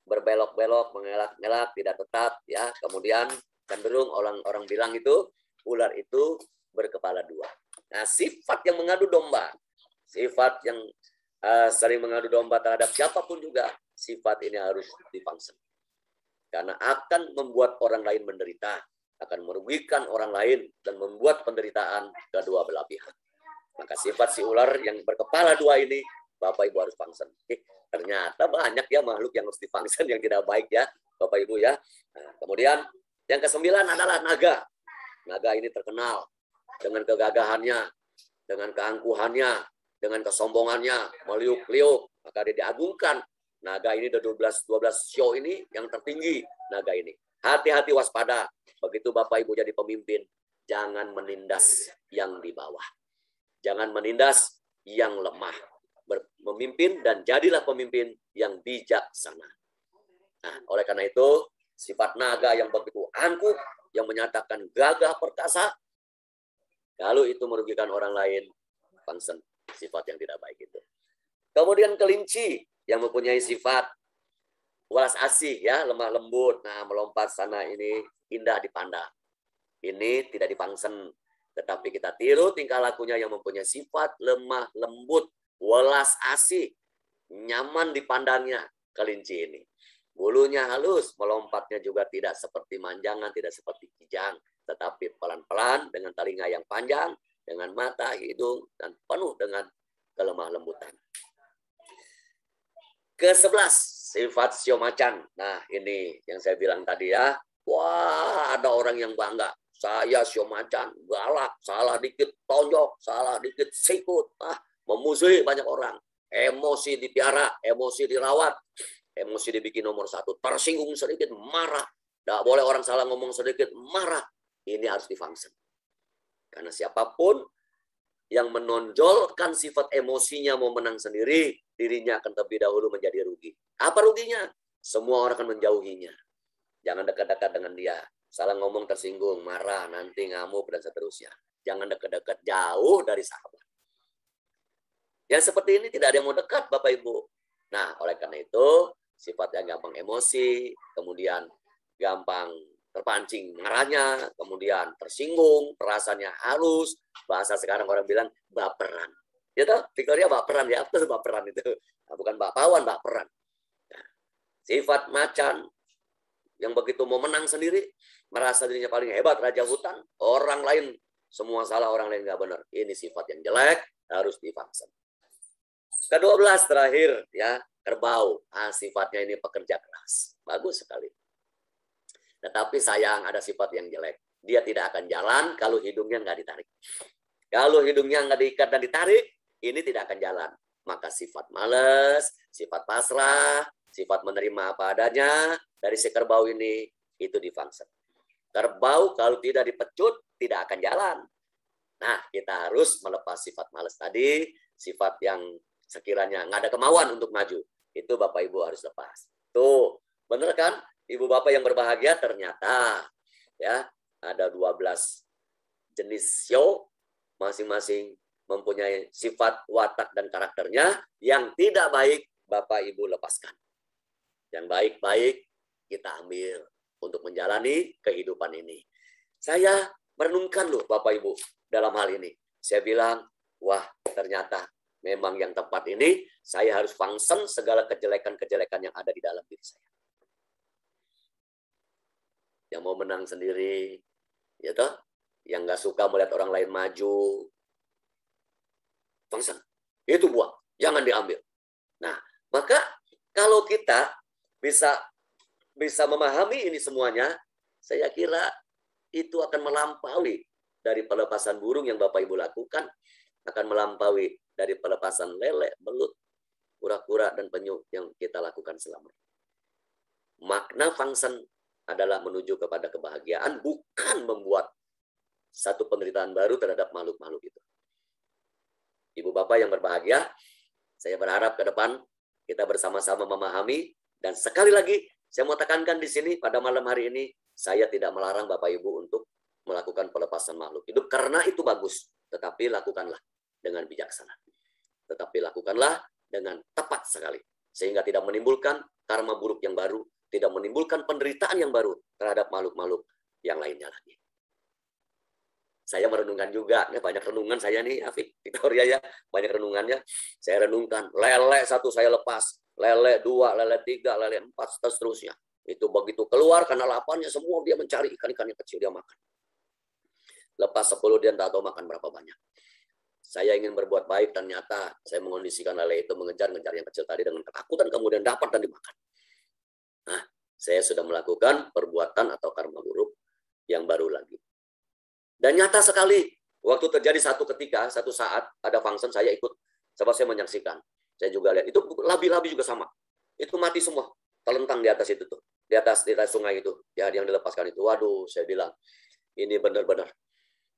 berbelok-belok, mengelak-ngelak, tidak tetap, ya. Kemudian cenderung orang-orang bilang itu ular itu berkepala dua. Nah, sifat yang mengadu domba, sifat yang sering mengadu domba terhadap siapapun juga, sifat ini harus difungsi. Karena akan membuat orang lain menderita, akan merugikan orang lain dan membuat penderitaan kedua belah pihak. Maka sifat si ular yang berkepala dua ini, Bapak Ibu harus function. Ternyata banyak ya makhluk yang harus difunction yang tidak baik ya, Bapak Ibu ya. Nah, kemudian yang kesembilan adalah naga. Naga ini terkenal dengan kegagahannya, dengan keangkuhannya, dengan kesombongannya, meliuk-liuk. Maka dia diagungkan. Naga ini ada 12 sio ini yang tertinggi. Naga ini. Hati-hati, waspada. Begitu Bapak Ibu jadi pemimpin, jangan menindas yang di bawah. Jangan menindas yang lemah. Memimpin dan jadilah pemimpin yang bijaksana. Nah, oleh karena itu, sifat naga yang begitu angkuh, yang menyatakan gagah perkasa, kalau itu merugikan orang lain, function, sifat yang tidak baik itu. Kemudian kelinci yang mempunyai sifat welas asih, ya, lemah lembut, nah melompat sana ini indah dipandang. Ini tidak dipangsen, tetapi kita tiru tingkah lakunya yang mempunyai sifat lemah lembut, welas asih, nyaman dipandangnya kelinci ini. Bulunya halus, melompatnya juga tidak seperti manjangan, tidak seperti kijang, tetapi pelan-pelan dengan telinga yang panjang, dengan mata, hidung, dan penuh dengan kelemah lembutan. Ke-11, sifat sio macan. Nah, ini yang saya bilang tadi ya. Wah, ada orang yang bangga. Saya sio macan, galak, salah dikit tonjok, salah dikit sikut. Memusuhi banyak orang. Emosi dipiara, emosi dirawat, emosi dibikin nomor 1. Tersinggung sedikit, marah. Tidak boleh orang salah ngomong sedikit, marah. Ini harus difunction. Karena siapapun yang menonjolkan sifat emosinya mau menang sendiri, dirinya akan terlebih dahulu menjadi rugi. Apa ruginya? Semua orang akan menjauhinya. Jangan dekat-dekat dengan dia. Salah ngomong tersinggung, marah, nanti ngamuk, dan seterusnya. Jangan dekat-dekat, jauh dari sahabat. Yang seperti ini tidak ada yang mau dekat, Bapak Ibu. Nah, oleh karena itu, sifat yang gampang emosi, kemudian gampang terpancing marahnya, kemudian tersinggung, perasaannya halus, bahasa sekarang orang bilang baperan. Ya toh, Victoria baperan ya, apa baperan itu? Nah, bukan bakpawan, baperan. Nah, sifat macan yang begitu mau menang sendiri, merasa dirinya paling hebat, raja hutan, orang lain semua salah, orang lain nggak benar. Ini sifat yang jelek, harus difaksin. Ke-12 terakhir ya, kerbau. Sifatnya ini pekerja keras. Bagus sekali. Tetapi sayang ada sifat yang jelek. Dia tidak akan jalan kalau hidungnya nggak ditarik. Kalau hidungnya nggak diikat dan ditarik, ini tidak akan jalan. Maka sifat malas, sifat pasrah, sifat menerima apa adanya dari si kerbau ini, itu difungsi. Kerbau kalau tidak dipecut, tidak akan jalan. Nah, kita harus melepas sifat malas tadi, sifat yang sekiranya nggak ada kemauan untuk maju. Itu Bapak Ibu harus lepas. Tuh, bener kan? Ibu Bapak yang berbahagia, ternyata ya ada 12 jenis sio, masing-masing mempunyai sifat, watak, dan karakternya. Yang tidak baik, Bapak Ibu lepaskan. Yang baik-baik kita ambil untuk menjalani kehidupan ini. Saya merenungkan loh Bapak Ibu dalam hal ini. Saya bilang, wah ternyata memang yang tepat ini, saya harus function segala kejelekan-kejelekan yang ada di dalam diri saya. Yang mau menang sendiri, ya toh? Yang nggak suka melihat orang lain maju, function. Itu buang, jangan diambil. Nah, maka kalau kita bisa memahami ini semuanya, saya kira itu akan melampaui dari pelepasan burung yang Bapak Ibu lakukan, akan melampaui dari pelepasan lele, belut, kura-kura, dan penyu yang kita lakukan selama ini. Makna function adalah menuju kepada kebahagiaan, bukan membuat satu penderitaan baru terhadap makhluk-makhluk itu. Ibu Bapak yang berbahagia, saya berharap ke depan kita bersama-sama memahami, dan sekali lagi saya mau tekankan di sini pada malam hari ini, saya tidak melarang Bapak Ibu untuk melakukan pelepasan makhluk hidup karena itu bagus, tetapi lakukanlah dengan bijaksana. Tetapi lakukanlah dengan tepat sekali sehingga tidak menimbulkan karma buruk yang baru, tidak menimbulkan penderitaan yang baru terhadap makhluk-makhluk yang lainnya lagi. Saya merenungkan juga, banyak renungan saya nih, Afik, Victoria ya, banyak renungannya. Saya renungkan, lele satu saya lepas, lele dua, lele tiga, lele empat, seterusnya. Itu begitu keluar karena laparnya semua dia mencari ikan-ikan yang kecil dia makan. Lepas 10 dia tidak tahu makan berapa banyak. Saya ingin berbuat baik, ternyata saya mengondisikan lele itu mengejar-ngejar yang kecil tadi dengan ketakutan, kemudian dapat dan dimakan. Nah, saya sudah melakukan perbuatan atau karma buruk yang baru lagi. Dan nyata sekali, waktu terjadi satu ketika, satu saat, ada function, saya ikut, sebab saya menyaksikan. Saya juga lihat, itu labi-labi juga sama. Itu mati semua, terlentang di atas itu tuh. Di atas sungai itu, ya yang dilepaskan itu. Waduh, saya bilang, ini benar-benar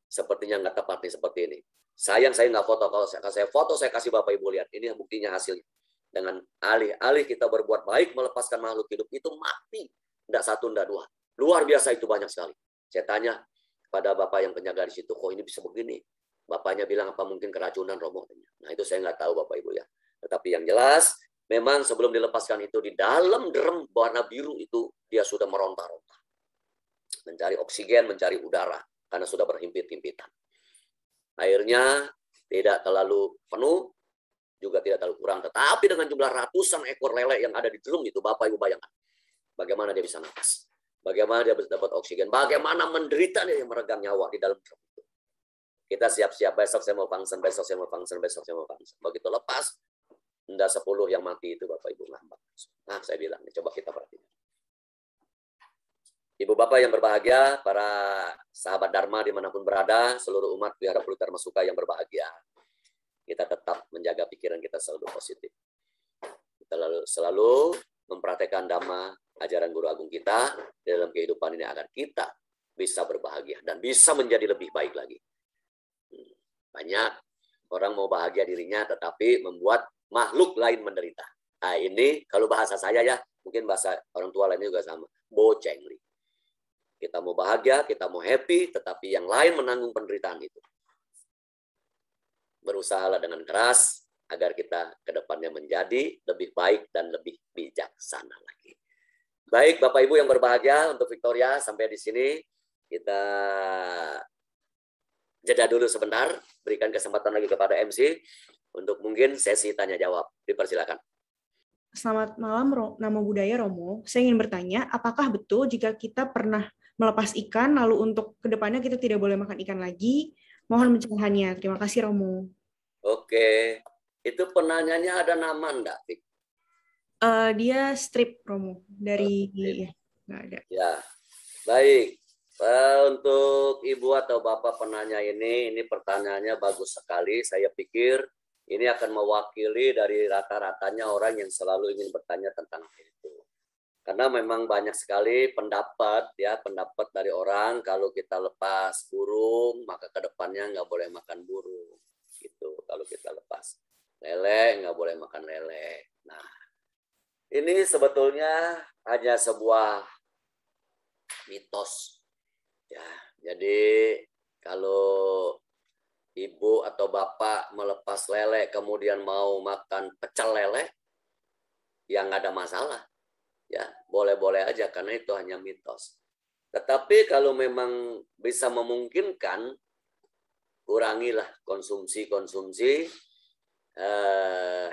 sepertinya nggak tepat nih seperti ini. Sayang saya nggak foto. Kalau saya foto, saya kasih Bapak Ibu lihat. Ini buktinya hasilnya. Dengan alih-alih kita berbuat baik, melepaskan makhluk hidup itu mati. Nggak satu, nggak dua. Luar biasa itu banyak sekali. Saya tanya pada Bapak yang penjaga di situ, kok ini bisa begini? Bapaknya bilang, apa mungkin keracunan Romo? Nah itu saya nggak tahu Bapak Ibu ya. Tetapi yang jelas, memang sebelum dilepaskan itu, di dalam drum warna biru itu, dia sudah meronta-ronta. Mencari oksigen, mencari udara. Karena sudah berhimpit-himpitan. Airnya tidak terlalu penuh, juga tidak terlalu kurang. Tetapi dengan jumlah ratusan ekor lele yang ada di drum itu, Bapak Ibu bayangkan. Bagaimana dia bisa napas. Bagaimana dia bisa dapat oksigen. Bagaimana menderita dia yang meregang nyawa di dalam drum itu. Kita siap-siap. Besok saya mau function, besok saya mau function, besok saya mau function. Begitu lepas, enggak 10 yang mati itu Bapak Ibu ngambak. Nah saya bilang, coba kita perhatikan. Ibu Bapak yang berbahagia, para sahabat Dharma dimanapun berada, seluruh umat Wihara Pelita Dharma Sukha yang berbahagia. Kita tetap menjaga pikiran kita selalu positif. Kita selalu mempraktekkan Dhamma, ajaran Guru Agung kita dalam kehidupan ini agar kita bisa berbahagia dan bisa menjadi lebih baik lagi. Banyak orang mau bahagia dirinya tetapi membuat makhluk lain menderita. Nah ini kalau bahasa saya ya, mungkin bahasa orang tua lainnya juga sama. Bocengli. Kita mau bahagia, kita mau happy, tetapi yang lain menanggung penderitaan itu. Berusahalah dengan keras agar kita ke depannya menjadi lebih baik dan lebih bijaksana lagi. Baik Bapak Ibu yang berbahagia, untuk Victoria sampai di sini kita jeda dulu sebentar, berikan kesempatan lagi kepada MC untuk mungkin sesi tanya jawab. Dipersilakan.
Selamat malam, Namo Buddhaya Romo. Saya ingin bertanya, apakah betul jika kita pernah melepas ikan, lalu untuk kedepannya kita tidak boleh makan ikan lagi? Mohon pencerahannya. Terima kasih, Romo.
Oke. Itu penanyanya ada nama enggak, Fik?
Dia strip, Romo. Dari... Ya, nggak ada.
Ya, baik. Untuk Ibu atau Bapak penanya ini pertanyaannya bagus sekali. Saya pikir ini akan mewakili dari rata-ratanya orang yang selalu ingin bertanya tentang itu. Karena memang banyak sekali pendapat dari orang kalau kita lepas burung maka ke depannya nggak boleh makan burung gitu. Kalau kita lepas lele nggak boleh makan lele. Nah, ini sebetulnya hanya sebuah mitos ya. Jadi kalau Ibu atau Bapak melepas lele kemudian mau makan pecel lele ya nggak ada masalah. Ya, boleh-boleh aja karena itu hanya mitos. Tetapi kalau memang bisa memungkinkan, kurangilah konsumsi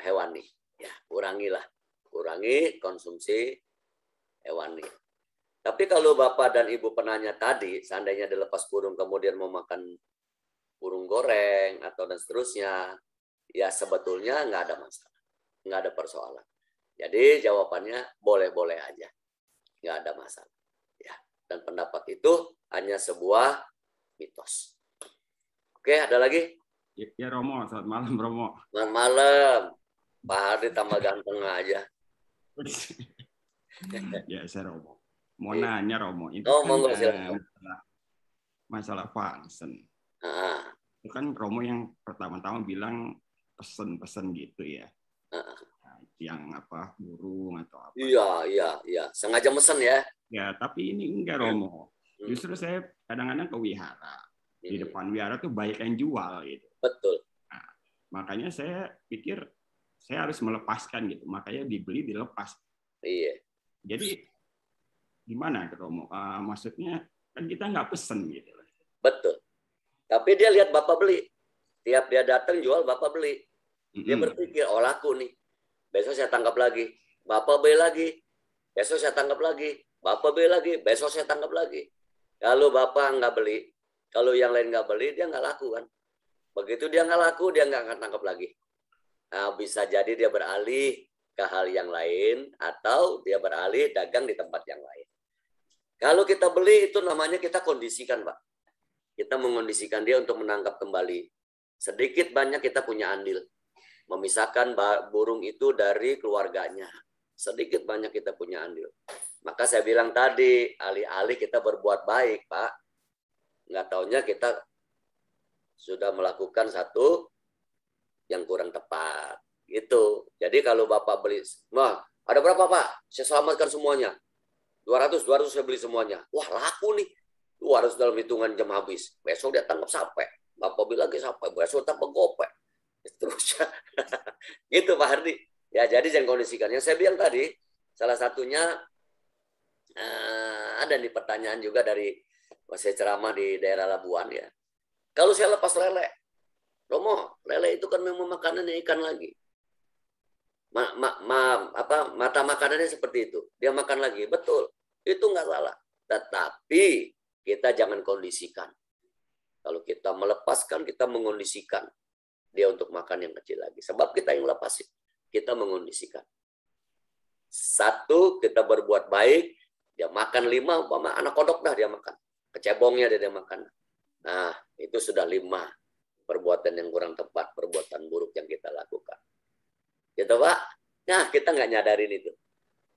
hewani. Ya, kurangi konsumsi hewani. Tapi kalau Bapak dan Ibu penanya tadi, seandainya dilepas burung kemudian mau makan burung goreng atau dan seterusnya, ya sebetulnya nggak ada masalah, nggak ada persoalan. Jadi jawabannya boleh-boleh aja, nggak ada masalah. Ya, dan pendapat itu hanya sebuah mitos. Oke, ada lagi?
Ya Romo, selamat malam Romo.
Selamat malam, Pak Hardi tambah ganteng aja.
Ya saya Romo. Mau nanya Romo, itu
monggo,
masalah function.
Ah.
Itu kan Romo yang pertama-tama bilang pesen-pesen gitu ya. Nah, yang apa burung atau apa?
Iya. Sengaja mesen ya?
Ya, tapi ini enggak Romo. Justru saya kadang-kadang ke wihara. Di depan wihara tuh banyak yang jual gitu.
Betul.
Nah, makanya saya pikir saya harus melepaskan gitu. Makanya dibeli dilepas.
Iya.
Jadi gimana Romo? Maksudnya kan kita nggak pesen gitu.
Betul. Tapi dia lihat Bapak beli. Tiap dia datang jual Bapak beli. Dia berpikir, oh laku nih. Besok saya tangkap lagi. Bapak beli lagi. Besok saya tangkap lagi. Bapak beli lagi. Besok saya tangkap lagi. Kalau Bapak nggak beli, kalau yang lain nggak beli, dia nggak laku kan. Begitu dia nggak laku, dia nggak akan tangkap lagi. Nah, bisa jadi dia beralih ke hal yang lain, atau dia beralih dagang di tempat yang lain. Kalau kita beli, itu namanya kita kondisikan, Pak. Kita mengondisikan dia untuk menangkap kembali. Sedikit banyak kita punya andil. Memisahkan burung itu dari keluarganya. Sedikit banyak kita punya andil. Maka saya bilang tadi, alih-alih kita berbuat baik, Pak. Nggak taunya kita sudah melakukan satu yang kurang tepat. Gitu. Jadi kalau Bapak beli, wah, ada berapa Pak? Saya selamatkan semuanya. 200 saya beli semuanya. Wah, laku nih. 200 dalam hitungan jam habis. Besok dia tangkap sampai. Bapak beli lagi sampai. Besok tangkap gopek. Terus gitu Pak Hardi. Ya, jadi jangan kondisikan. Yang saya bilang tadi, salah satunya ada nih pertanyaan juga dari saya ceramah di daerah Labuan ya. Kalau saya lepas lele, Romo, lele itu kan memang makanannya ikan lagi. Mata makanannya seperti itu. Dia makan lagi, betul. Itu nggak salah. Tetapi kita jangan kondisikan. Kalau kita melepaskan, kita mengondisikan dia untuk makan yang kecil lagi. Sebab kita yang lepasin. Kita mengondisikan. Satu, kita berbuat baik. Dia makan 5, umpama anak kodok dah dia makan. Kecebongnya dia makan. Nah, itu sudah 5 perbuatan yang kurang tepat, perbuatan buruk yang kita lakukan. Gitu Pak? Nah, kita nggak nyadarin itu.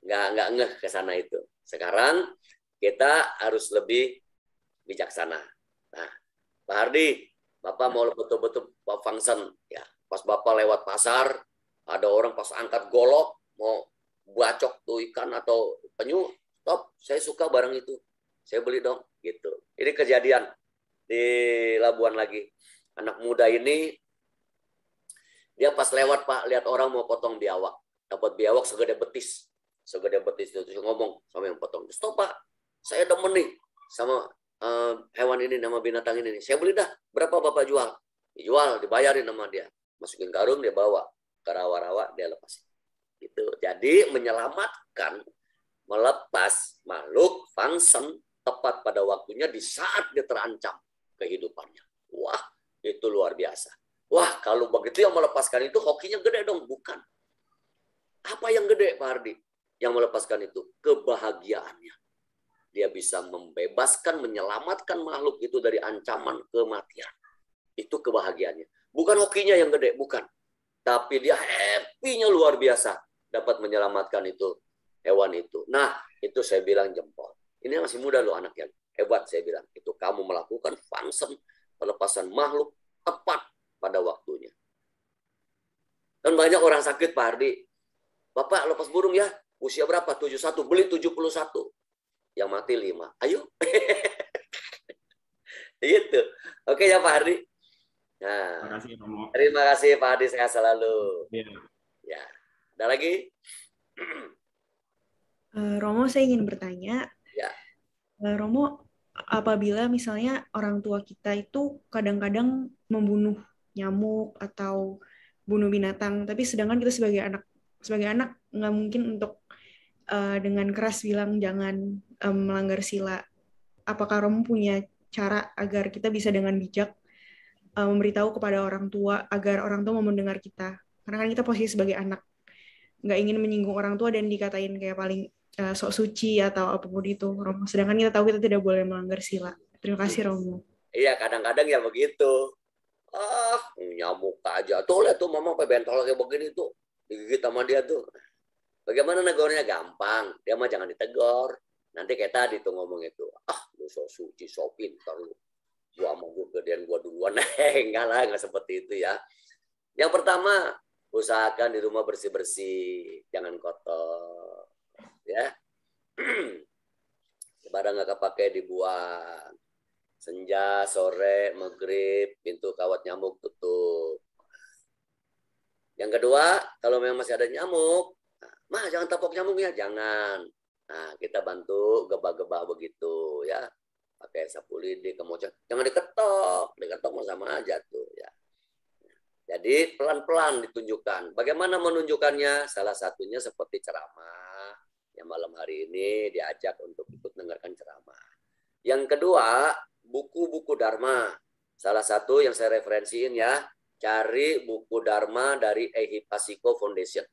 Nggak ngeh ke sana itu. Sekarang kita harus lebih bijaksana. Nah, Pak Hardi, Bapak mau betul-betul function. Ya, pas Bapak lewat pasar, ada orang pas angkat golok, mau bacok tuh ikan atau penyu, stop, saya suka barang itu. Saya beli dong, gitu. Ini kejadian di Labuan lagi. Anak muda ini, dia pas lewat Pak, lihat orang mau potong biawak. Dapat biawak segede betis. Segede betis itu ngomong sama yang potong. Stop Pak, saya demen nih sama hewan ini, nama binatang ini. Saya beli dah, berapa Bapak jual? Dijual, dibayarin sama dia. Masukin karung, dia bawa ke rawa-rawa, dia lepasin. Gitu. Jadi menyelamatkan, melepas makhluk function tepat pada waktunya di saat dia terancam kehidupannya. Wah, itu luar biasa. Wah, kalau begitu yang melepaskan itu hokinya gede dong. Bukan. Apa yang gede, Pak Hardi? Yang melepaskan itu kebahagiaannya. Dia bisa membebaskan, menyelamatkan makhluk itu dari ancaman kematian. Itu kebahagiaannya. Bukan hokinya yang gede, bukan. Tapi dia happy-nya luar biasa dapat menyelamatkan itu hewan itu. Nah, itu saya bilang jempol. Ini masih muda loh anaknya. Hebat saya bilang. Itu kamu melakukan function pelepasan makhluk tepat pada waktunya. Dan banyak orang sakit Pak Hardi. Bapak lepas burung ya. Usia berapa? 71. Beli 71. Yang mati 5. Ayo. Gitu. Oke ya Pak Hardi. Nah, terima kasih Pak Hardi, sehat selalu. Ya. Ada lagi?
Romo, saya ingin bertanya.
Ya.
Romo, apabila misalnya orang tua kita itu kadang-kadang membunuh nyamuk atau bunuh binatang, tapi sedangkan kita sebagai anak nggak mungkin untuk dengan keras bilang jangan melanggar sila. Apakah Romo punya cara agar kita bisa dengan bijak memberitahu kepada orang tua agar orang tua mau mendengar kita? Karena kan kita posisi sebagai anak, nggak ingin menyinggung orang tua dan dikatain kayak paling sok suci atau apapun itu, Romo. Sedangkan kita tahu kita tidak boleh melanggar sila. Terima kasih, Romo.
Iya, kadang-kadang ya begitu. Nyamuk aja. Tuh lihat tuh mama sampai bentol kayak begini tuh. Digigit sama dia tuh. Bagaimana negornya? Gampang. Dia mah jangan ditegor. Nanti kayak tadi tuh ngomong itu. Lu so suci, so pintar lu. Gua mau gue gedean gua duluan. Enggak lah, enggak seperti itu ya. Yang pertama, usahakan di rumah bersih-bersih. Jangan kotor. Ya. Barang nggak kepake dibuang. Senja, sore, maghrib, pintu kawat nyamuk tutup. Yang kedua, kalau memang masih ada nyamuk, mah jangan tapok nyamuknya, jangan. Nah, kita bantu gebah-gebah begitu ya. Pakai sapu lidi, kemudian jangan diketok mah sama aja tuh ya. Jadi pelan-pelan ditunjukkan. Bagaimana menunjukkannya? Salah satunya seperti ceramah. Yang malam hari ini diajak untuk ikut mendengarkan ceramah. Yang kedua, buku-buku Dharma. Salah satu yang saya referensiin ya, cari buku Dharma dari Ehipasiko Foundation.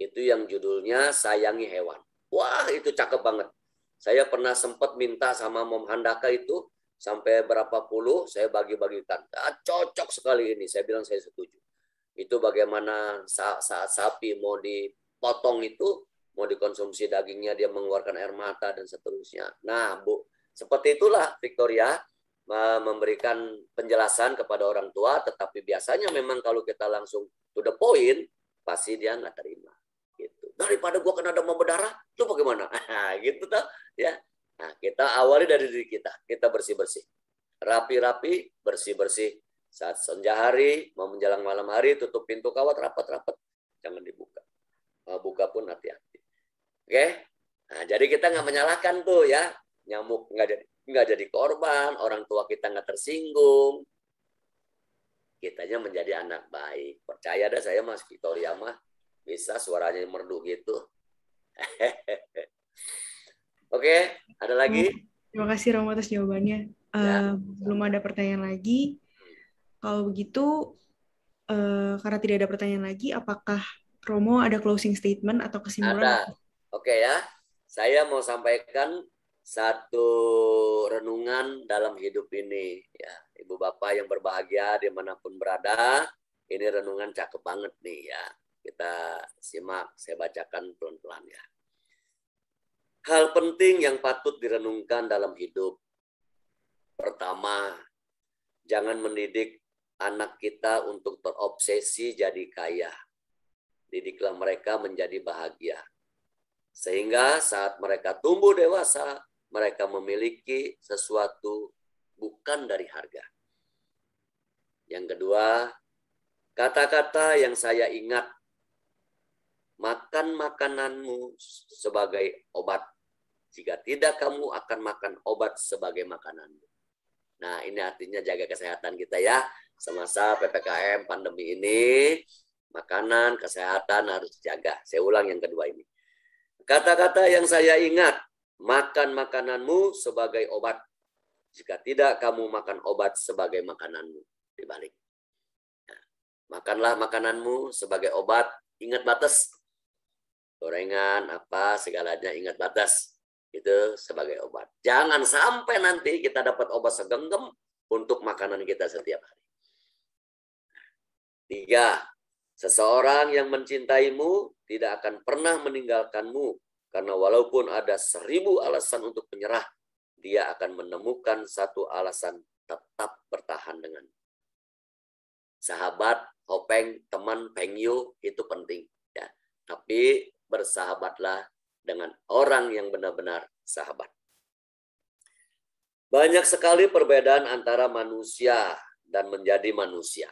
Itu yang judulnya Sayangi Hewan. Wah, itu cakep banget. Saya pernah sempat minta sama Mom Handaka itu, sampai berapa puluh, saya bagi-bagikan. Cocok sekali ini, saya bilang saya setuju. Itu bagaimana saat sapi mau dipotong itu, mau dikonsumsi dagingnya, dia mengeluarkan air mata dan seterusnya. Nah, Bu, seperti itulah Victoria memberikan penjelasan kepada orang tua, tetapi biasanya memang kalau kita langsung to the point, pasti dia nggak terima. Gitu. Daripada gua kena demam berdarah, lu bagaimana? Gitu tuh, ya. Nah, kita awali dari diri kita. Kita bersih-bersih. Rapi-rapi, bersih-bersih. Saat senja hari, mau menjelang malam hari, tutup pintu kawat rapat-rapat. Jangan dibuka. Mau buka pun hati-hati. Oke? Nah, jadi kita nggak menyalahkan tuh ya. Nyamuk nggak jadi korban, orang tua kita nggak tersinggung, kitanya menjadi anak baik. Percaya dah saya Mas Victoria mah bisa suaranya merdu gitu. Oke, ada lagi?
Terima kasih Romo atas jawabannya. Belum ada pertanyaan lagi. Kalau begitu, karena tidak ada pertanyaan lagi, apakah Romo ada closing statement atau kesimpulan?
Ada. Oke ya, saya mau sampaikan satu renungan dalam hidup ini. Ya, Ibu Bapak yang berbahagia dimanapun berada, ini renungan cakep banget nih ya. Kita simak, saya bacakan pelan-pelan ya. Hal penting yang patut direnungkan dalam hidup. Pertama, jangan mendidik anak kita untuk terobsesi jadi kaya. Didiklah mereka menjadi bahagia. Sehingga saat mereka tumbuh dewasa, mereka memiliki sesuatu bukan dari harga. Yang kedua, kata-kata yang saya ingat, makan makananmu sebagai obat. Jika tidak, kamu akan makan obat sebagai makananmu. Nah, ini artinya jaga kesehatan kita ya. Semasa PPKM pandemi ini, makanan, kesehatan harus dijaga. Saya ulang yang kedua ini. Kata-kata yang saya ingat, makan makananmu sebagai obat. Jika tidak, kamu makan obat sebagai makananmu. Dibalik. Nah, makanlah makananmu sebagai obat. Ingat batas. Gorengan, apa, segalanya ingat batas. Itu sebagai obat. Jangan sampai nanti kita dapat obat segenggam untuk makanan kita setiap hari. 3. Seseorang yang mencintaimu tidak akan pernah meninggalkanmu, karena walaupun ada 1000 alasan untuk menyerah, dia akan menemukan satu alasan tetap bertahan denganmu. Sahabat, hopeng, teman, pengyu itu penting ya. Tapi bersahabatlah dengan orang yang benar-benar sahabat. Banyak sekali perbedaan antara manusia dan menjadi manusia.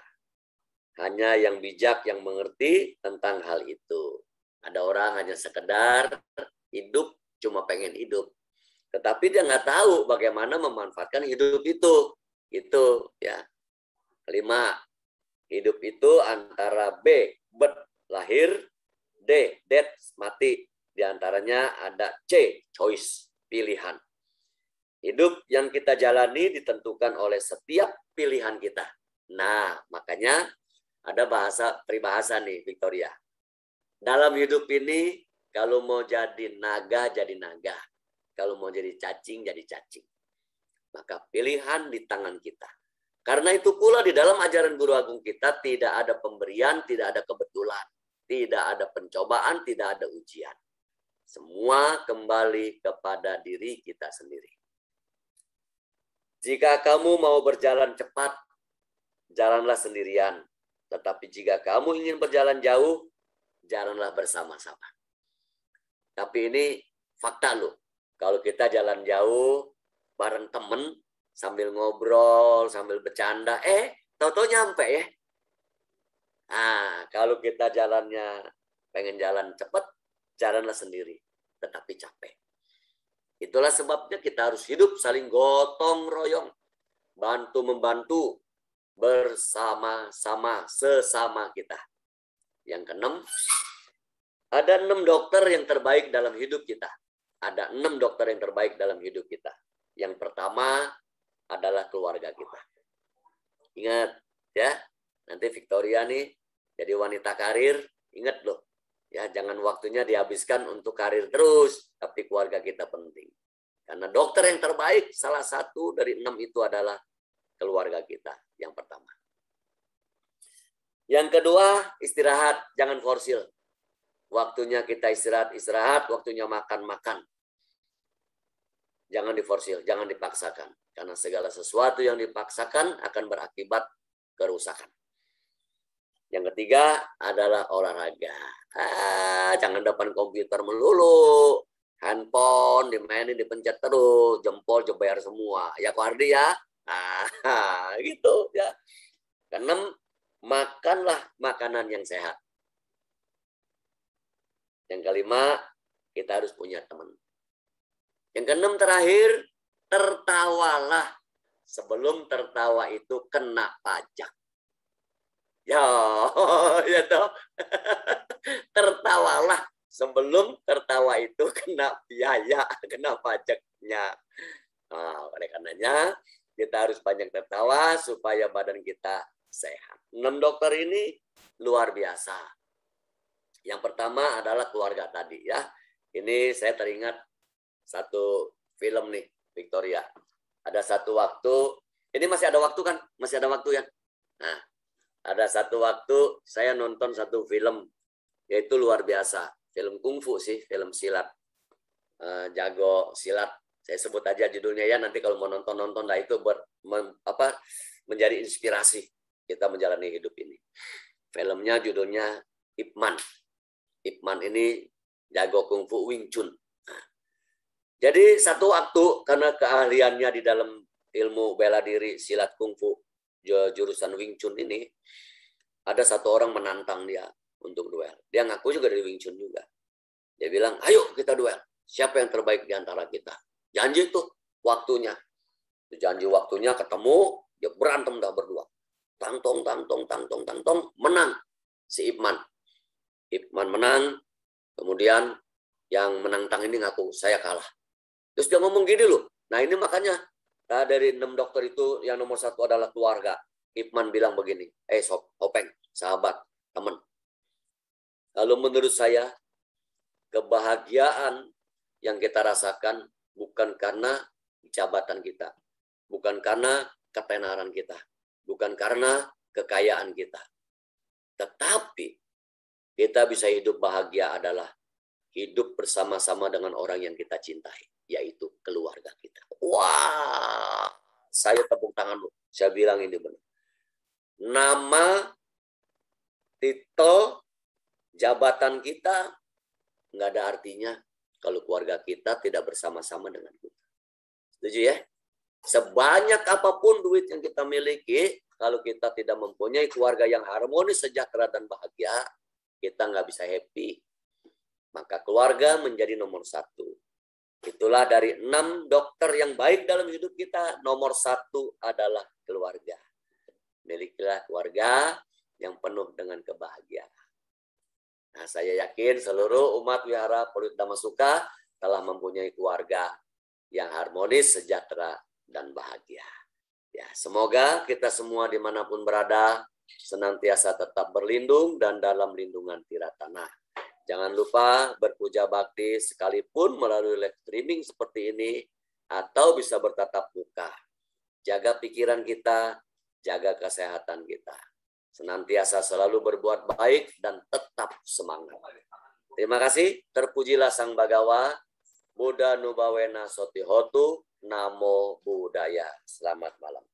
Hanya yang bijak yang mengerti tentang hal itu. Ada orang hanya sekedar hidup, cuma pengen hidup. tetapi dia nggak tahu bagaimana memanfaatkan hidup itu. Itu ya. Kelima, hidup itu antara B, birth, lahir, D, death, mati. Di antaranya ada C, choice, pilihan. Hidup yang kita jalani ditentukan oleh setiap pilihan kita. Nah, makanya ada peribahasa nih, Victoria. Dalam hidup ini, kalau mau jadi naga, jadi naga. Kalau mau jadi cacing, jadi cacing. Maka pilihan di tangan kita. Karena itu pula di dalam ajaran Guru Agung kita tidak ada pemberian, tidak ada kebetulan. Tidak ada pencobaan, tidak ada ujian. Semua kembali kepada diri kita sendiri. Jika kamu mau berjalan cepat, jalanlah sendirian. Tetapi jika kamu ingin berjalan jauh, jalanlah bersama-sama. Tapi ini fakta loh. Kalau kita jalan jauh, bareng temen, sambil ngobrol, sambil bercanda, tahu-tahu nyampe ya. Nah, kalau kita jalannya pengen jalan cepat, jalanlah sendiri. Tetapi capek. Itulah sebabnya kita harus hidup saling gotong royong. Bantu-membantu bersama-sama sesama kita. Yang keenam, ada 6 dokter yang terbaik dalam hidup kita. Ada 6 dokter yang terbaik dalam hidup kita. Yang pertama adalah keluarga kita. Ingat ya, nanti Victoria nih jadi wanita karir, ingat loh. Ya, jangan waktunya dihabiskan untuk karir terus, tapi keluarga kita penting. Karena dokter yang terbaik, salah satu dari 6 itu adalah keluarga kita yang pertama. Yang kedua, istirahat, jangan forsil. Waktunya kita istirahat, waktunya makan. Jangan diforsil, jangan dipaksakan. Karena segala sesuatu yang dipaksakan akan berakibat kerusakan. Yang ketiga adalah olahraga. Jangan depan komputer melulu. Handphone dimainin, dipencet terus. Jempol jeber semua. Ya Ko Ardi ya. Gitu ya. Keenam, makanlah makanan yang sehat. Yang kelima, kita harus punya teman. Yang keenam terakhir, tertawalah. Sebelum tertawa itu kena pajak. Ya toh. Tertawalah sebelum tertawa itu kena biaya, kena pajaknya. Nah, oleh karenanya kita harus banyak tertawa supaya badan kita sehat. 6 dokter ini luar biasa. Yang pertama adalah keluarga tadi ya. Ini saya teringat satu film nih, Victoria. Ada satu waktu, ini masih ada waktu kan? Masih ada waktu ya? Nah, ada satu waktu saya nonton satu film, yaitu luar biasa. Film kungfu sih, film silat. Jago silat. Saya sebut aja judulnya ya, nanti kalau mau nonton-nonton lah itu menjadi inspirasi kita menjalani hidup ini. Filmnya judulnya Ip Man. Ip Man ini jago kungfu Wing Chun. Nah, jadi satu waktu karena keahliannya di dalam ilmu bela diri silat kungfu, jurusan Wing Chun ini, ada satu orang menantang dia untuk duel. Dia ngaku juga dari Wing Chun juga. Dia bilang, ayo kita duel. Siapa yang terbaik di antara kita? Janji tuh waktunya. Janji waktunya ketemu, dia berantem dah berdua. Tang-tong, menang si Ip Man. Ip Man menang, kemudian yang menantang ini ngaku, saya kalah. Terus dia ngomong gini loh. Nah ini makanya dari 6 dokter itu yang nomor 1 adalah keluarga. Ip Man bilang begini, Hopeng, sahabat, teman. Lalu menurut saya, kebahagiaan yang kita rasakan bukan karena jabatan kita, bukan karena ketenaran kita, bukan karena kekayaan kita. Tetapi kita bisa hidup bahagia adalah hidup bersama-sama dengan orang yang kita cintai, yaitu keluarga kita. Wah, saya tepuk tangan loh. Saya bilang ini benar. Nama, titel, jabatan kita nggak ada artinya kalau keluarga kita tidak bersama-sama dengan kita. Setuju ya? Sebanyak apapun duit yang kita miliki, kalau kita tidak mempunyai keluarga yang harmonis, sejahtera, dan bahagia, kita nggak bisa happy. Maka keluarga menjadi nomor 1. Itulah dari 6 dokter yang baik dalam hidup kita. Nomor 1 adalah keluarga. Milikilah keluarga yang penuh dengan kebahagiaan. Nah, saya yakin seluruh umat Wihara Pondok Dhammasuka telah mempunyai keluarga yang harmonis, sejahtera, dan bahagia. Ya, semoga kita semua dimanapun berada senantiasa tetap berlindung dan dalam lindungan tirai tanah. Jangan lupa berpuja bakti sekalipun melalui live streaming seperti ini atau bisa bertatap muka. Jaga pikiran kita, jaga kesehatan kita. Senantiasa selalu berbuat baik dan tetap semangat. Terima kasih. Terpujilah Sang Bagawa. Buddha Nubawena Sotihotu. Namo Buddhaya. Selamat malam.